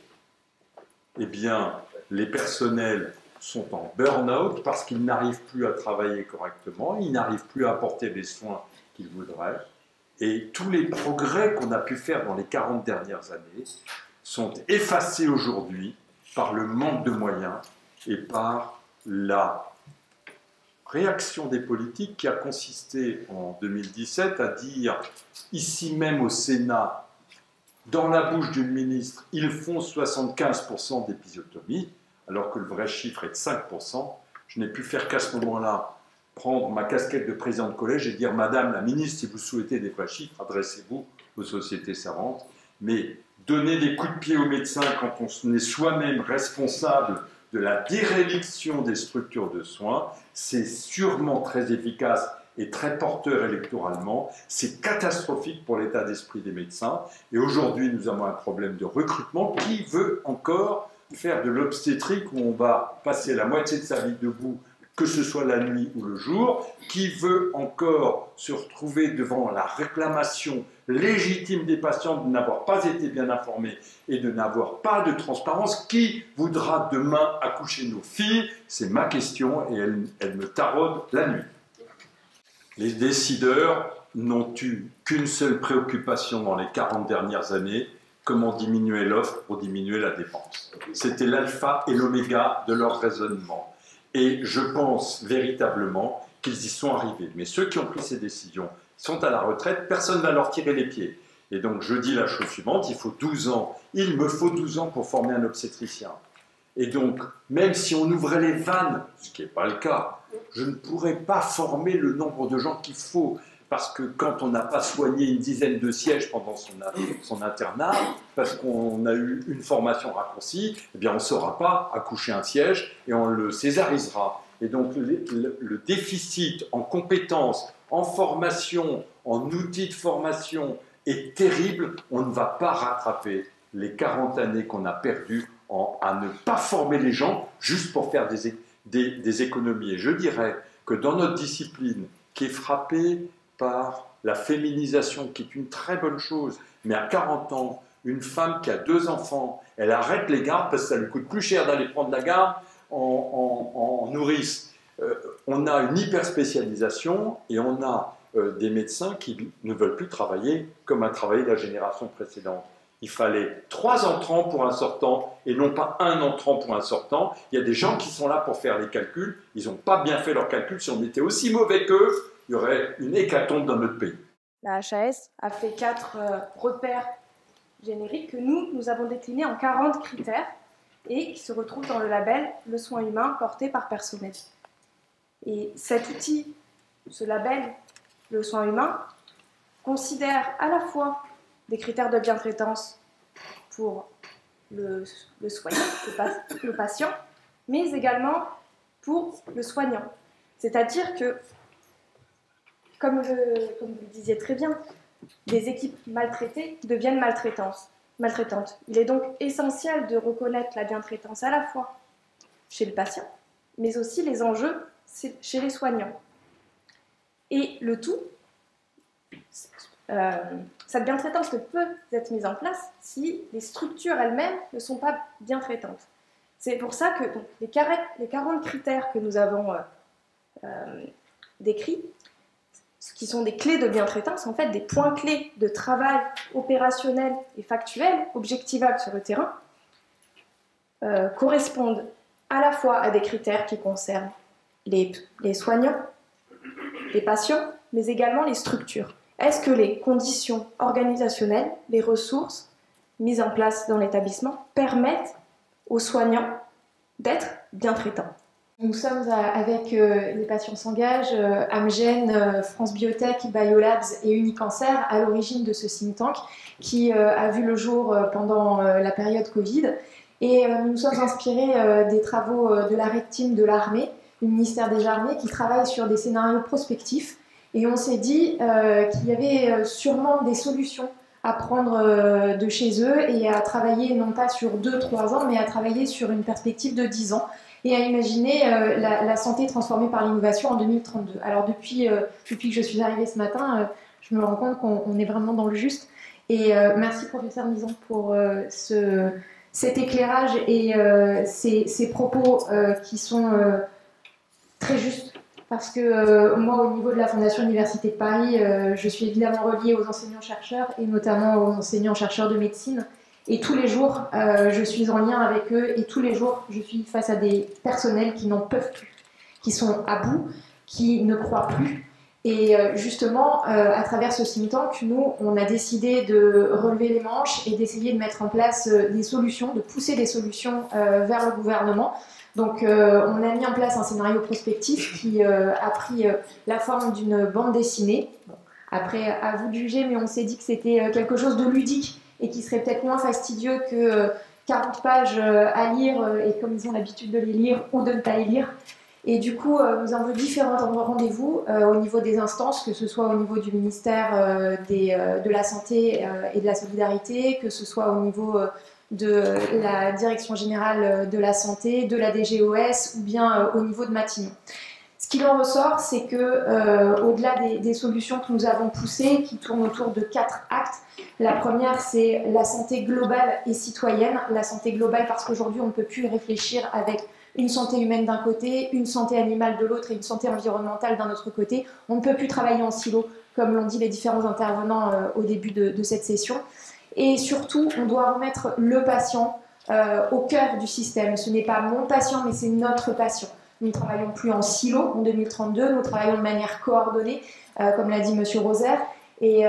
eh bien, les personnels sont en burn-out parce qu'ils n'arrivent plus à travailler correctement, ils n'arrivent plus à apporter les soins qu'ils voudraient. Et tous les progrès qu'on a pu faire dans les 40 dernières années sont effacés aujourd'hui par le manque de moyens et par la réaction des politiques qui a consisté en 2017 à dire, ici même au Sénat, dans la bouche d'une ministre, ils font 75% d'épisiotomie, alors que le vrai chiffre est de 5%. Je n'ai pu faire qu'à ce moment-là prendre ma casquette de président de collège et dire, Madame la ministre, si vous souhaitez des vrais chiffres, adressez-vous aux sociétés savantes. Mais donner des coups de pied aux médecins quand on est soi-même responsable de la déréliction des structures de soins, c'est sûrement très efficace est très porteur électoralement. C'est catastrophique pour l'état d'esprit des médecins. Et aujourd'hui, nous avons un problème de recrutement. Qui veut encore faire de l'obstétrique où on va passer la moitié de sa vie debout, que ce soit la nuit ou le jour? Qui veut encore se retrouver devant la réclamation légitime des patients de n'avoir pas été bien informés et de n'avoir pas de transparence? Qui voudra demain accoucher nos filles? C'est ma question et elle me taraude la nuit. Les décideurs n'ont eu qu'une seule préoccupation dans les 40 dernières années: comment diminuer l'offre pour diminuer la dépense. C'était l'alpha et l'oméga de leur raisonnement. Et je pense véritablement qu'ils y sont arrivés. Mais ceux qui ont pris ces décisions sont à la retraite, personne ne va leur tirer les pieds. Et donc je dis la chose suivante, il faut 12 ans, il me faut 12 ans pour former un obstétricien. Et donc, même si on ouvrait les vannes, ce qui n'est pas le cas, je ne pourrais pas former le nombre de gens qu'il faut. Parce que quand on n'a pas soigné une dizaine de sièges pendant son internat, parce qu'on a eu une formation raccourcie, eh bien on ne saura pas accoucher un siège et on le césarisera. Et donc le déficit en compétences, en formation, en outils de formation est terrible. On ne va pas rattraper les 40 années qu'on a perdues à ne pas former les gens juste pour faire des économies. Et je dirais que dans notre discipline, qui est frappée par la féminisation, qui est une très bonne chose, mais à 40 ans, une femme qui a 2 enfants, elle arrête les gardes parce que ça lui coûte plus cher d'aller prendre la garde en nourrice. On a une hyper-spécialisation et on a des médecins qui ne veulent plus travailler comme a travaillé la génération précédente. Il fallait 3 entrants pour un sortant et non pas 1 entrant pour un sortant. Il y a des gens qui sont là pour faire les calculs. Ils n'ont pas bien fait leurs calculs. Si on était aussi mauvais qu'eux, il y aurait une hécatombe dans notre pays. La HAS a fait 4 repères génériques que nous avons déclinés en 40 critères et qui se retrouvent dans le label « Le soin humain porté par Personnel ». Et cet outil, ce label « Le soin humain », considère à la fois des critères de bientraitance pour le soignant, le patient, mais également pour le soignant. C'est-à-dire que, comme vous le disiez très bien, des équipes maltraitées deviennent maltraitantes. Il est donc essentiel de reconnaître la bientraitance à la fois chez le patient, mais aussi les enjeux chez les soignants. Et le tout, cette bientraitance ne peut être mise en place si les structures elles-mêmes ne sont pas bientraitantes. C'est pour ça que donc, les 40 critères que nous avons décrits, qui sont des clés de bientraitance, en fait des points clés de travail opérationnel et factuel, objectivables sur le terrain, correspondent à la fois à des critères qui concernent les soignants, les patients, mais également les structures. Est-ce que les conditions organisationnelles, les ressources mises en place dans l'établissement permettent aux soignants d'être bien traitants? Nous sommes avec Les Patients s'engagent, Amgen, France Biotech, Biolabs et Unicancer à l'origine de ce think tank qui a vu le jour pendant la période Covid. Et nous sommes inspirés des travaux de la Red Team de l'armée, du ministère des Armées, qui travaille sur des scénarios prospectifs. Et on s'est dit qu'il y avait sûrement des solutions à prendre de chez eux et à travailler non pas sur 2-3 ans, mais à travailler sur une perspective de 10 ans et à imaginer la santé transformée par l'innovation en 2032. Alors depuis que je suis arrivée ce matin, je me rends compte qu'on est vraiment dans le juste. Et merci professeur Mison pour cet éclairage et ces propos qui sont très justes. Parce que moi, au niveau de la Fondation Université de Paris, je suis évidemment reliée aux enseignants-chercheurs et notamment aux enseignants-chercheurs de médecine. Et tous les jours, je suis en lien avec eux et tous les jours, je suis face à des personnels qui n'en peuvent plus, qui sont à bout, qui ne croient plus. Et justement, à travers ce think tank, nous, on a décidé de relever les manches et d'essayer de mettre en place des solutions, de pousser des solutions vers le gouvernement. Donc on a mis en place un scénario prospectif qui a pris la forme d'une bande dessinée. Bon, après, à vous de juger, mais on s'est dit que c'était quelque chose de ludique et qui serait peut-être moins fastidieux que 40 pages à lire, et comme ils ont l'habitude de les lire ou de ne pas les lire. Et du coup, nous avons différents rendez-vous au niveau des instances, que ce soit au niveau du ministère de la Santé et de la Solidarité, que ce soit au niveau de la Direction Générale de la Santé, de la DGOS ou bien au niveau de Matignon. Ce qu'il en ressort, c'est que au-delà des solutions que nous avons poussées, qui tournent autour de 4 actes, la première, c'est la santé globale et citoyenne. La santé globale parce qu'aujourd'hui, on ne peut plus réfléchir avec une santé humaine d'un côté, une santé animale de l'autre et une santé environnementale d'un autre côté. On ne peut plus travailler en silo, comme l'ont dit les différents intervenants au début de cette session. Et surtout, on doit remettre le patient au cœur du système. Ce n'est pas mon patient, mais c'est notre patient. Nous ne travaillons plus en silo en 2032, nous travaillons de manière coordonnée, comme l'a dit M. Rosaire. Et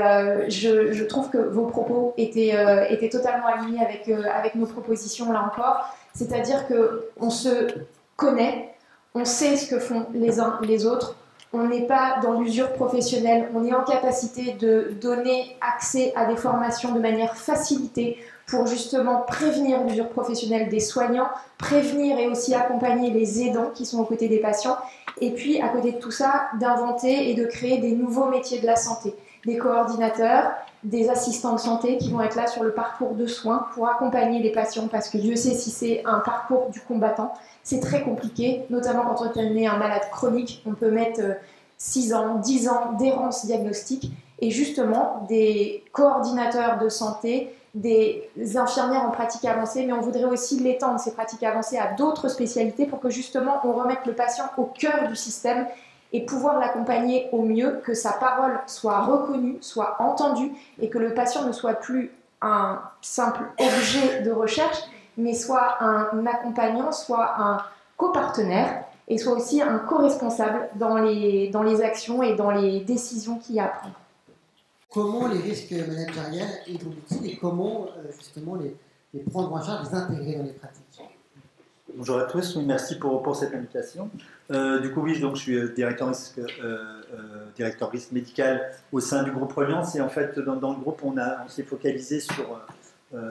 je trouve que vos propos étaient totalement alignés avec nos propositions, là encore. C'est-à-dire qu'on se connaît, on sait ce que font les uns les autres, on n'est pas dans l'usure professionnelle, on est en capacité de donner accès à des formations de manière facilitée pour justement prévenir l'usure professionnelle des soignants, prévenir et aussi accompagner les aidants qui sont aux côtés des patients, et puis à côté de tout ça, d'inventer et de créer des nouveaux métiers de la santé, des coordinateurs, des assistants de santé qui vont être là sur le parcours de soins pour accompagner les patients, parce que Dieu sait si c'est un parcours du combattant, c'est très compliqué, notamment quand on est un malade chronique, on peut mettre 6 ans, 10 ans d'errance diagnostique, et justement des coordinateurs de santé, des infirmières en pratique avancée, mais on voudrait aussi l'étendre, ces pratiques avancées, à d'autres spécialités pour que justement on remette le patient au cœur du système et pouvoir l'accompagner au mieux, que sa parole soit reconnue, soit entendue, et que le patient ne soit plus un simple objet de recherche, mais soit un accompagnant, soit un copartenaire, et soit aussi un co-responsable dans les actions et dans les décisions qu'il y a à prendre. Comment les risques managériels évoluent-ils et comment justement les prendre en charge, les intégrer dans les pratiques? Bonjour à tous, merci pour cette invitation. Du coup, oui, donc, je suis directeur risque médical au sein du groupe Reliance, et en fait, dans le groupe, on s'est focalisé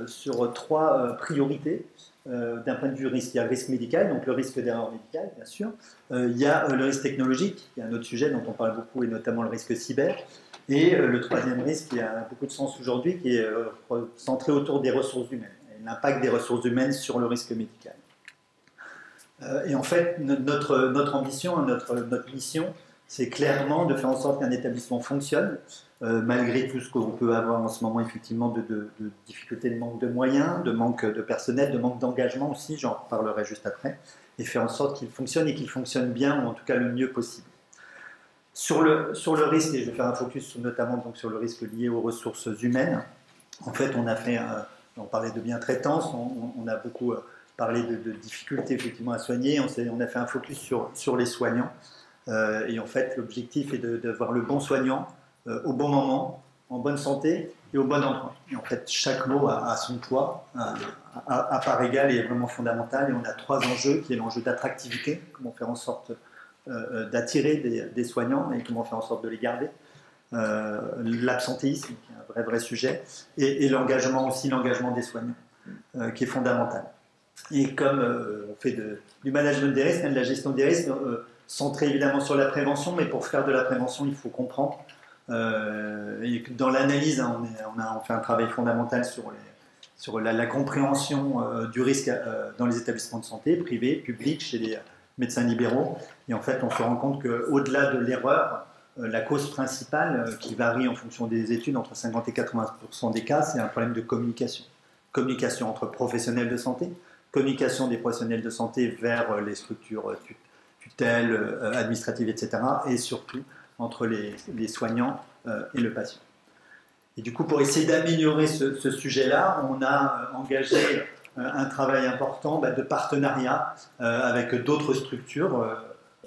sur 3 priorités d'un point de vue risque. Il y a le risque médical, donc le risque d'erreur médicale, bien sûr. Il y a le risque technologique, il y a un autre sujet dont on parle beaucoup, et notamment le risque cyber. Et le 3e risque, qui a beaucoup de sens aujourd'hui, qui est centré autour des ressources humaines, et l'impact des ressources humaines sur le risque médical. Et en fait, notre ambition, notre mission, c'est clairement de faire en sorte qu'un établissement fonctionne, malgré tout ce qu'on peut avoir en ce moment, effectivement, de difficultés, de manque de moyens, de manque de personnel, de manque d'engagement aussi, j'en reparlerai juste après, et faire en sorte qu'il fonctionne et qu'il fonctionne bien, ou en tout cas le mieux possible. Sur le risque, et je vais faire un focus notamment donc, sur le risque lié aux ressources humaines, en fait, on parlait de bien-traitance, on a beaucoup parlé de difficultés effectivement à soigner, on a fait un focus sur les soignants, et en fait, l'objectif est d'avoir le bon soignant au bon moment, en bonne santé et au bon endroit. Et en fait, chaque mot a son poids, à part égale, et est vraiment fondamental, et on a 3 enjeux, qui est l'enjeu d'attractivité, comment faire en sorte d'attirer des soignants et comment faire en sorte de les garder, l'absentéisme, qui est un vrai sujet, et l'engagement aussi, l'engagement des soignants, qui est fondamental. Et comme on fait du management des risques, de la gestion des risques, centré évidemment sur la prévention, mais pour faire de la prévention, il faut comprendre. Et dans l'analyse, on fait un travail fondamental sur la compréhension du risque dans les établissements de santé, privés, publics, chez les médecins libéraux. Et en fait, on se rend compte qu'au-delà de l'erreur, la cause principale, qui varie en fonction des études, entre 50 et 80% des cas, c'est un problème de communication. Communication entre professionnels de santé, communication des professionnels de santé vers les structures tutelles, administratives, etc. Et surtout, entre les soignants et le patient. Et du coup, pour essayer d'améliorer ce sujet-là, on a engagé un travail important de partenariat avec d'autres structures,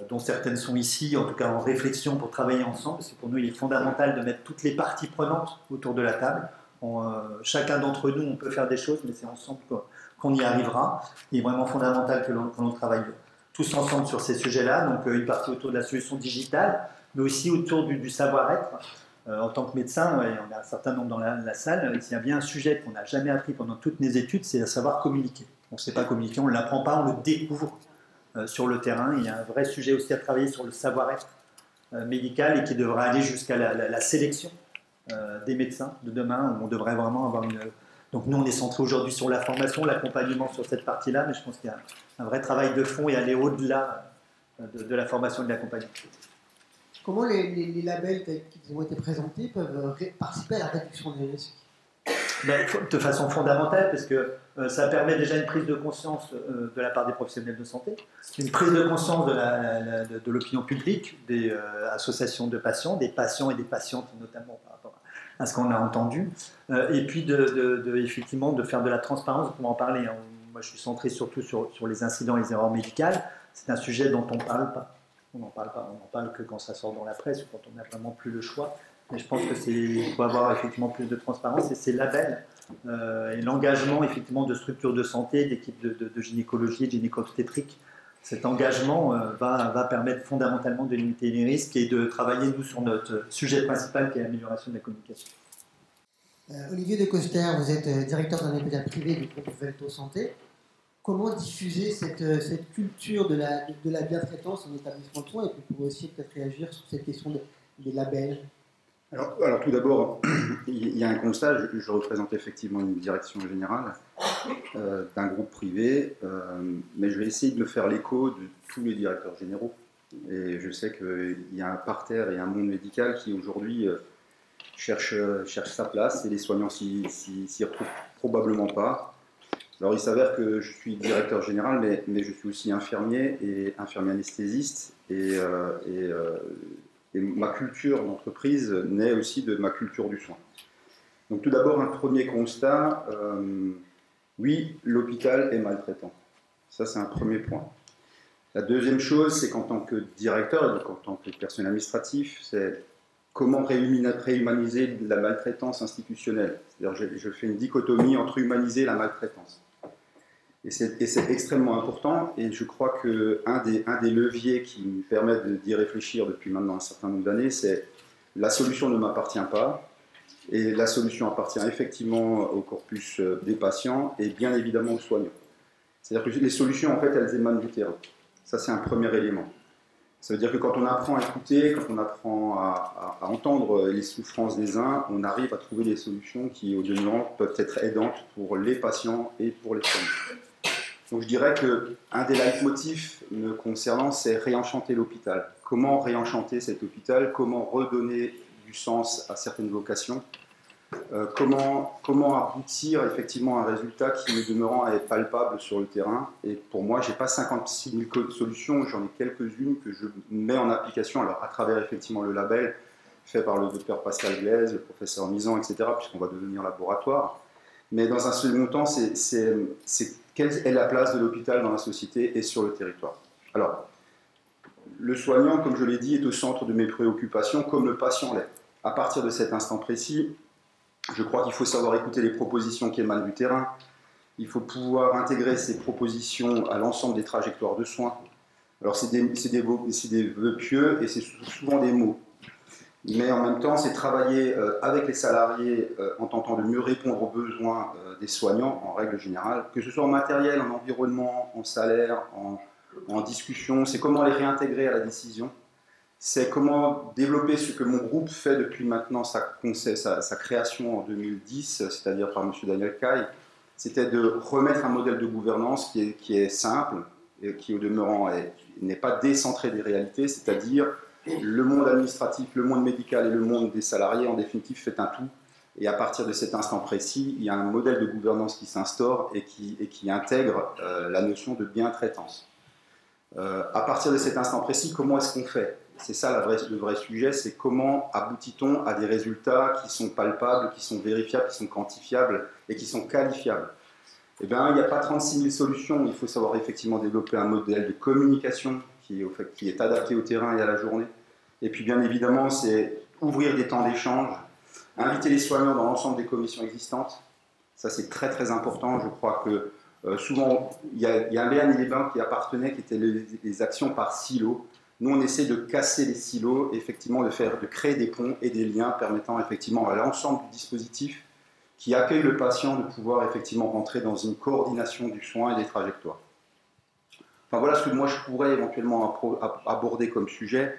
dont certaines sont ici, en tout cas en réflexion pour travailler ensemble, parce que pour nous, il est fondamental de mettre toutes les parties prenantes autour de la table. Chacun d'entre nous, on peut faire des choses, mais c'est ensemble qu'on y arrivera. Il est vraiment fondamental que l'on travaille tous ensemble sur ces sujets-là, donc une partie autour de la solution digitale, mais aussi autour du savoir-être. En tant que médecin, et on a un certain nombre dans la salle, s'il y a bien un sujet qu'on n'a jamais appris pendant toutes nos études, c'est à savoir communiquer. On ne sait pas communiquer, on ne l'apprend pas, on le découvre sur le terrain. Il y a un vrai sujet aussi à travailler sur le savoir-être médical et qui devra aller jusqu'à la sélection des médecins de demain, où on devrait vraiment avoir une... Donc nous, on est centré aujourd'hui sur la formation, l'accompagnement sur cette partie-là, mais je pense qu'il y a un vrai travail de fond et aller au-delà de la formation et de l'accompagnement. Comment les labels qui ont été présentés peuvent participer à la réduction des risques? De façon fondamentale, parce que ça permet déjà une prise de conscience de la part des professionnels de santé, une prise de conscience de l'opinion publique, des associations de patients, des patients et des patientes notamment par rapport à ce qu'on a entendu, et puis effectivement de faire de la transparence, on va en parler. Hein. Moi je suis centré surtout sur les incidents et les erreurs médicales, c'est un sujet dont on ne parle pas. On n'en parle pas, on n'en parle que quand ça sort dans la presse ou quand on n'a vraiment plus le choix. Mais je pense qu'il faut avoir effectivement plus de transparence et ces labels et l'engagement effectivement de structures de santé, d'équipes de gynécologie et de gynéco-obstétrique, cet engagement va permettre fondamentalement de limiter les risques et de travailler nous sur notre sujet principal qui est l'amélioration de la communication. Olivier de Coster, vous êtes directeur d'un hôpital privé du groupe Velto Santé. Comment diffuser cette culture de la bientraitance en établissement de soins et puis pour aussi peut-être réagir sur cette question des labels? Alors tout d'abord, il y a un constat, je représente effectivement une direction générale d'un groupe privé, mais je vais essayer de me faire l'écho de tous les directeurs généraux. Et je sais qu'il y a un parterre et un monde médical qui aujourd'hui cherche sa place et les soignants s'y retrouvent probablement pas. Alors il s'avère que je suis directeur général, mais je suis aussi infirmier et infirmier anesthésiste et ma culture d'entreprise naît aussi de ma culture du soin. Donc tout d'abord, un premier constat, oui, l'hôpital est maltraitant. Ça, c'est un premier point. La deuxième chose, c'est qu'en tant que directeur et donc en tant que personnel administratif, c'est comment réhumaniser la maltraitance institutionnelle. C'est-à-dire, je fais une dichotomie entre humaniser et la maltraitance. Et c'est extrêmement important, et je crois qu'un des leviers qui me permet d'y réfléchir depuis maintenant un certain nombre d'années, c'est la solution ne m'appartient pas, et la solution appartient effectivement au corpus des patients et bien évidemment aux soignants. C'est-à-dire que les solutions, en fait, elles émanent du terrain. Ça, c'est un premier élément. Ça veut dire que quand on apprend à écouter, quand on apprend à entendre les souffrances des uns, on arrive à trouver des solutions qui, au demeurant, peuvent être aidantes pour les patients et pour les soignants. Donc je dirais qu'un des leitmotifs me concernant, c'est réenchanter l'hôpital. Comment réenchanter cet hôpital? Comment redonner du sens à certaines vocations? Comment aboutir effectivement à un résultat qui, au demeurant, est palpable sur le terrain? Et pour moi, je n'ai pas 56 000 solutions, j'en ai quelques-unes que je mets en application, alors à travers effectivement le label fait par le docteur Pascal Glaise, le professeur Misan, etc., puisqu'on va devenir laboratoire. Mais dans un second temps, c'est quelle est la place de l'hôpital dans la société et sur le territoire. Alors, le soignant, comme je l'ai dit, est au centre de mes préoccupations, comme le patient l'est. À partir de cet instant précis, je crois qu'il faut savoir écouter les propositions qui émanent du terrain. Il faut pouvoir intégrer ces propositions à l'ensemble des trajectoires de soins. Alors, c'est des vœux pieux et c'est souvent des mots. Mais en même temps, c'est travailler avec les salariés en tentant de mieux répondre aux besoins des soignants, en règle générale, que ce soit en matériel, en environnement, en salaire, en discussion. C'est comment les réintégrer à la décision. C'est comment développer ce que mon groupe fait depuis maintenant sa création en 2010, c'est-à-dire par M. Daniel Caille. C'était de remettre un modèle de gouvernance qui est simple, et qui au demeurant n'est pas décentré des réalités, c'est-à-dire le monde administratif, le monde médical et le monde des salariés, en définitive, fait un tout. Et à partir de cet instant précis, il y a un modèle de gouvernance qui s'instaure et qui intègre la notion de bien-traitance. À partir de cet instant précis, comment est-ce qu'on fait? C'est ça le vrai sujet, c'est comment aboutit-on à des résultats qui sont palpables, qui sont vérifiables, qui sont quantifiables et qui sont qualifiables. Eh bien, il n'y a pas 36 000 solutions, il faut savoir effectivement développer un modèle de communication qui est adapté au terrain et à la journée. Et puis bien évidemment, c'est ouvrir des temps d'échange, inviter les soignants dans l'ensemble des commissions existantes. Ça, c'est très très important. Je crois que souvent, il y a un dernier débat qui appartenait, qui était les actions par silos. Nous, on essaie de casser les silos, effectivement, de créer des ponts et des liens permettant effectivement à l'ensemble du dispositif qui accueille le patient de pouvoir effectivement rentrer dans une coordination du soin et des trajectoires. Enfin voilà ce que moi je pourrais éventuellement aborder comme sujet.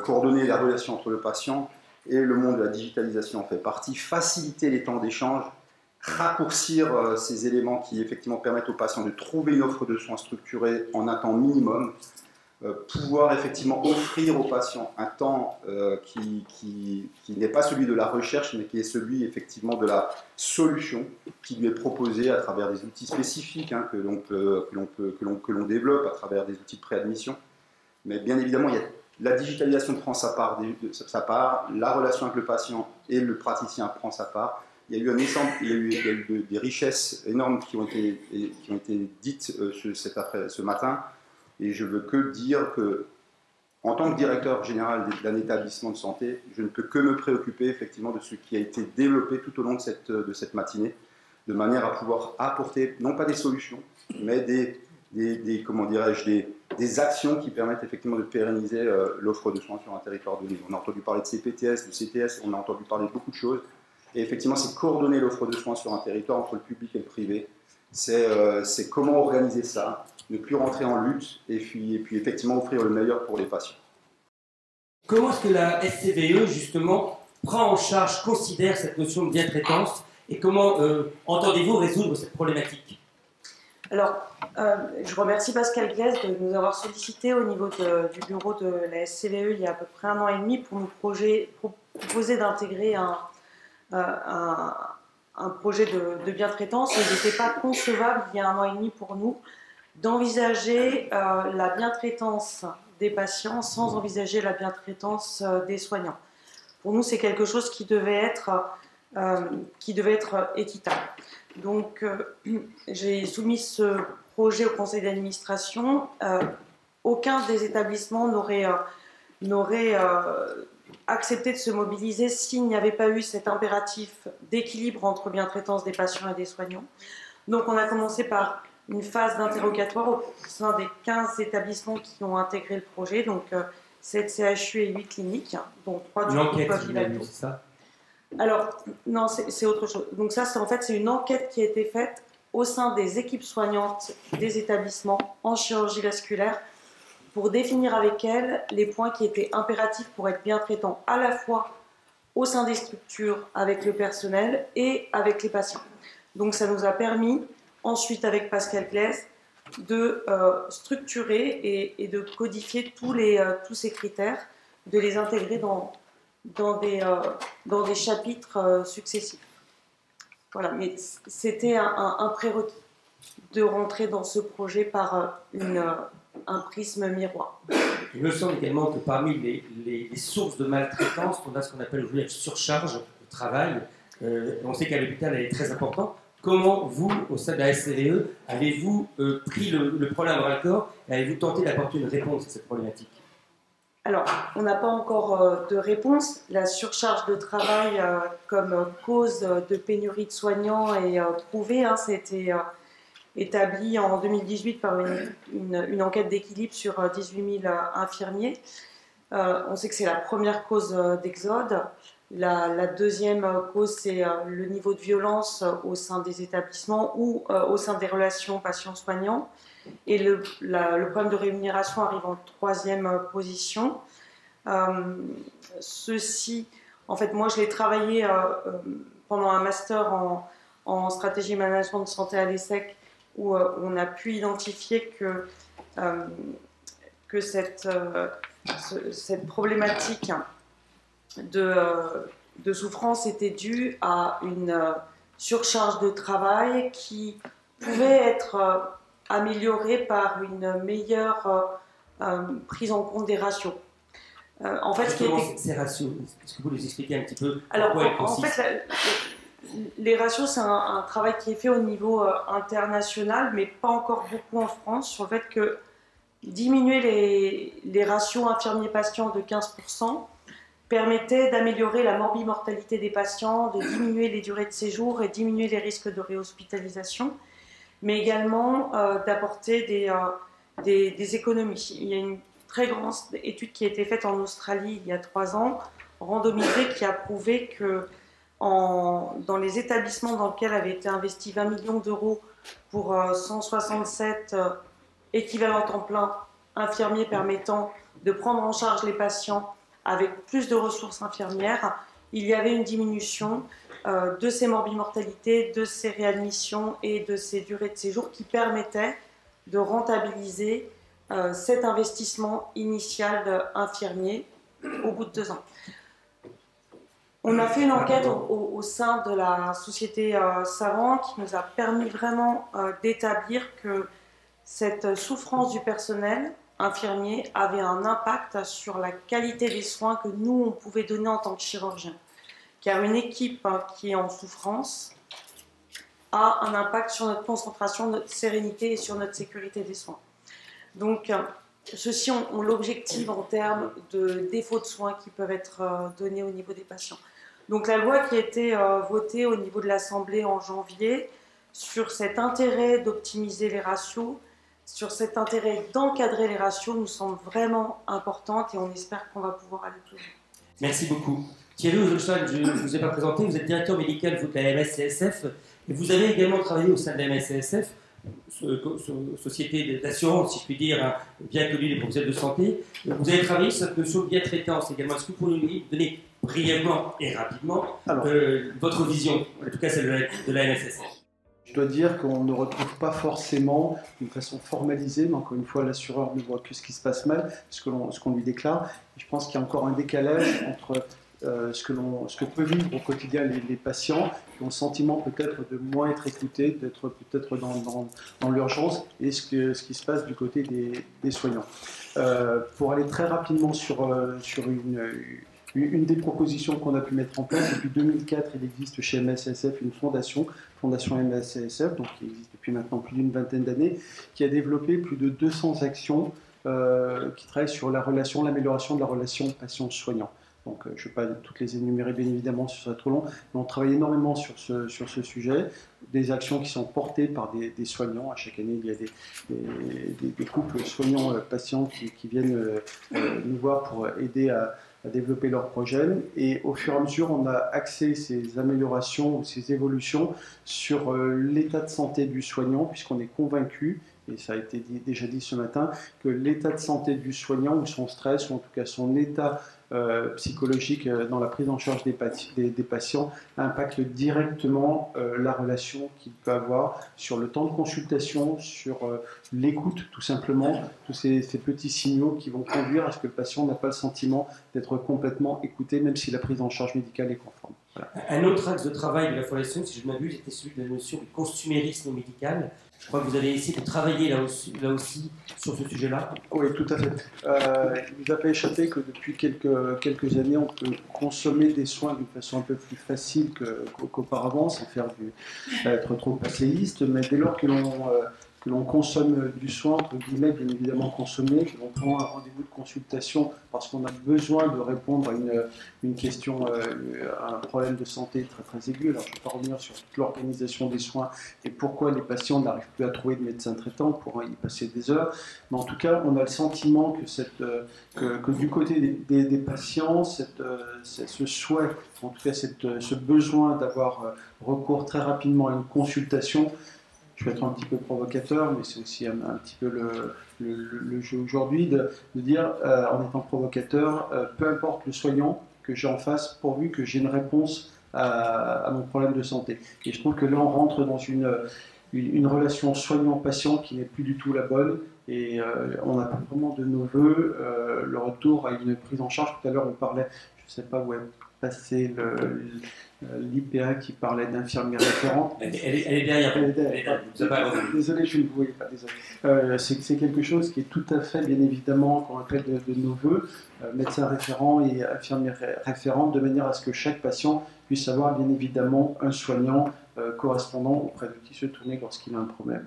Coordonner la relation entre le patient et le monde de la digitalisation en fait partie, faciliter les temps d'échange, raccourcir ces éléments qui effectivement permettent aux patients de trouver une offre de soins structurée en un temps minimum, pouvoir effectivement offrir aux patients un temps qui n'est pas celui de la recherche, mais qui est celui effectivement de la solution qui lui est proposée à travers des outils spécifiques hein, que l'on développe, à travers des outils de préadmission. Mais bien évidemment, il y a la digitalisation prend sa part, la relation avec le patient et le praticien prend sa part. Il y a eu un ensemble, il y a eu des richesses énormes qui ont été dites ce matin, et je veux que dire que, en tant que directeur général d'un établissement de santé, je ne peux que me préoccuper effectivement de ce qui a été développé tout au long de cette matinée, de manière à pouvoir apporter non pas des solutions, mais des actions qui permettent effectivement de pérenniser l'offre de soins sur un territoire donné. On a entendu parler de CPTS, de CTS, on a entendu parler de beaucoup de choses. Et effectivement, c'est coordonner l'offre de soins sur un territoire entre le public et le privé. C'est comment organiser ça, ne plus rentrer en lutte et puis effectivement offrir le meilleur pour les patients. Comment est-ce que la SCVE, justement, prend en charge, considère cette notion de bien-traitance et comment entendez-vous résoudre cette problématique? Alors, je remercie Pascal Glaise de nous avoir sollicité au niveau du bureau de la SCVE il y a à peu près 1 an et demi pour nous proposer d'intégrer un projet de bien-traitance. Il n'était pas concevable il y a 1 an et demi pour nous d'envisager la bien-traitance des patients sans envisager la bien-traitance des soignants. Pour nous, c'est quelque chose qui devait être équitable. Donc, j'ai soumis ce projet au conseil d'administration. Aucun des établissements n'aurait accepté de se mobiliser s'il n'y avait pas eu cet impératif d'équilibre entre bien-traitance des patients et des soignants. Donc, on a commencé par une phase d'interrogatoire au sein des 15 établissements qui ont intégré le projet, donc 7 CHU et 8 cliniques, dont 3 du groupe Vivalto. C'est ça? Alors, non, c'est autre chose. Donc ça, c'est une enquête qui a été faite au sein des équipes soignantes des établissements en chirurgie vasculaire pour définir avec elles les points qui étaient impératifs pour être bien traitants à la fois au sein des structures avec le personnel et avec les patients. Donc ça nous a permis, ensuite avec Pascal Glaise, de structurer et de codifier tous ces critères, de les intégrer dans des chapitres successifs. Voilà, mais c'était un prérequis de rentrer dans ce projet par un prisme miroir. Il me semble également que parmi les sources de maltraitance, on a ce qu'on appelle aujourd'hui la surcharge de travail. On sait qu'à l'hôpital, elle est très importante. Comment vous, au sein de la SCVE, avez-vous pris le problème à bras-le-corps et avez-vous tenté d'apporter une réponse à cette problématique? Alors, on n'a pas encore de réponse. La surcharge de travail comme cause de pénurie de soignants est prouvée. Hein, c'était établi en 2018 par une enquête d'équilibre sur 18 000 infirmiers. On sait que c'est la première cause d'exode. La deuxième cause, c'est le niveau de violence au sein des établissements ou au sein des relations patients-soignants. Et le problème de rémunération arrive en 3e position. En fait, moi, je l'ai travaillé pendant un master en stratégie management de santé à l'ESSEC, où on a pu identifier que cette problématique de souffrance était due à une surcharge de travail qui pouvait être améliorée par une meilleure prise en compte des ratios. En fait, ces ratios, est-ce que vous les expliquez un petit peu? Alors, en fait, les ratios, c'est un travail qui est fait au niveau international, mais pas encore beaucoup en France, sur le fait que diminuer les ratios infirmiers-patients de 15% permettait d'améliorer la morbimortalité des patients, de diminuer les durées de séjour et diminuer les risques de réhospitalisation, mais également d'apporter des économies. Il y a une très grande étude qui a été faite en Australie il y a 3 ans, randomisée, qui a prouvé que dans les établissements dans lesquels avaient été investis 20 millions d'euros pour 167 équivalent temps plein infirmier permettant de prendre en charge les patients avec plus de ressources infirmières, il y avait une diminution de ces morbimortalités, de ces réadmissions et de ces durées de séjour qui permettaient de rentabiliser cet investissement initial infirmier au bout de 2 ans. On a fait une enquête au sein de la société Savant qui nous a permis vraiment d'établir que cette souffrance du personnel infirmier avait un impact sur la qualité des soins que nous, on pouvait donner en tant que chirurgien. Car une équipe qui est en souffrance a un impact sur notre concentration, notre sérénité et sur notre sécurité des soins. Donc, ceux-ci ont l'objectif en termes de défauts de soins qui peuvent être donnés au niveau des patients. Donc, la loi qui a été votée au niveau de l'Assemblée en janvier sur cet intérêt d'optimiser les ratios, sur cet intérêt d'encadrer les ratios, nous semble vraiment importante et on espère qu'on va pouvoir aller plus loin. Merci beaucoup. Thierry Ozelstein, je ne vous ai pas présenté, vous êtes directeur médical de la MSCSF et vous avez également travaillé au sein de la MSCSF, société d'assurance, si je puis dire, bien connue des professionnels de santé. Vous avez travaillé sur cette notion de bien-traitance également. Est-ce que vous pouvez nous donner brièvement et rapidement votre vision, en tout cas celle de la MSCSF? Je dois dire qu'on ne retrouve pas forcément d'une façon formalisée, mais encore une fois, l'assureur ne voit que ce qui se passe mal, ce qu'on lui déclare. Et je pense qu'il y a encore un décalage entre ce que peuvent vivre au quotidien les patients, qui ont le sentiment peut-être de moins être écoutés, d'être peut-être dans l'urgence, et ce qui se passe du côté des soignants. Pour aller très rapidement sur une des propositions qu'on a pu mettre en place, depuis 2004, il existe chez MSCSF une fondation MSCSF, donc qui existe depuis maintenant plus d'une vingtaine d'années, qui a développé plus de 200 actions qui travaillent sur l'amélioration de la relation patient-soignant. Donc, je ne vais pas toutes les énumérer, bien évidemment, ce serait trop long, mais on travaille énormément sur ce sujet. Des actions qui sont portées par des soignants. À chaque année, il y a des couples soignants-patients qui viennent nous voir pour aider à développer leurs projets. Et au fur et à mesure, on a axé ces améliorations ou ces évolutions sur l'état de santé du soignant, puisqu'on est convaincu, et ça a été déjà dit ce matin, que l'état de santé du soignant, ou son stress, ou en tout cas son état psychologique dans la prise en charge des patients, impacte directement la relation qu'il peut avoir sur le temps de consultation, sur l'écoute tout simplement, tous ces petits signaux qui vont conduire à ce que le patient n'a pas le sentiment d'être complètement écouté, même si la prise en charge médicale est conforme. Voilà. Un autre axe de travail de la Fondation, si je ne m'abuse, était celui de la notion du consumérisme médical. Je crois que vous avez essayé de travailler là aussi sur ce sujet-là. Oui, tout à fait. Il ne vous a pas échappé que depuis quelques années, on peut consommer des soins d'une façon un peu plus facile qu'auparavant, sans être trop passéiste, mais dès lors que l'on consomme du soin, entre guillemets, bien évidemment consommé, que l'on prend un rendez-vous de consultation parce qu'on a besoin de répondre à une question, à un problème de santé très très aigu. Alors je ne vais pas revenir sur toute l'organisation des soins et pourquoi les patients n'arrivent plus à trouver de médecin traitant pour y passer des heures. Mais en tout cas, on a le sentiment que du côté des patients, ce souhait, en tout cas ce besoin d'avoir recours très rapidement à une consultation. Je vais être un petit peu provocateur, mais c'est aussi un petit peu le jeu aujourd'hui de dire, en étant provocateur, peu importe le soignant que j'ai en face, pourvu que j'ai une réponse à mon problème de santé. Et je trouve que là, on rentre dans une relation soignant-patient qui n'est plus du tout la bonne, et on appelle vraiment de nos voeux le retour à une prise en charge. Tout à l'heure, on parlait, je ne sais pas où est passé l'IPA qui parlait d'infirmiers référentes. Elle est derrière. Désolé, je ne vous voyais pas. Désolé. C'est quelque chose qui est tout à fait, bien évidemment, qu'on appelle de nos voeux, médecins référents et infirmiers référents, de manière à ce que chaque patient puisse avoir, bien évidemment, un soignant correspondant auprès de qui se tourner lorsqu'il a un problème.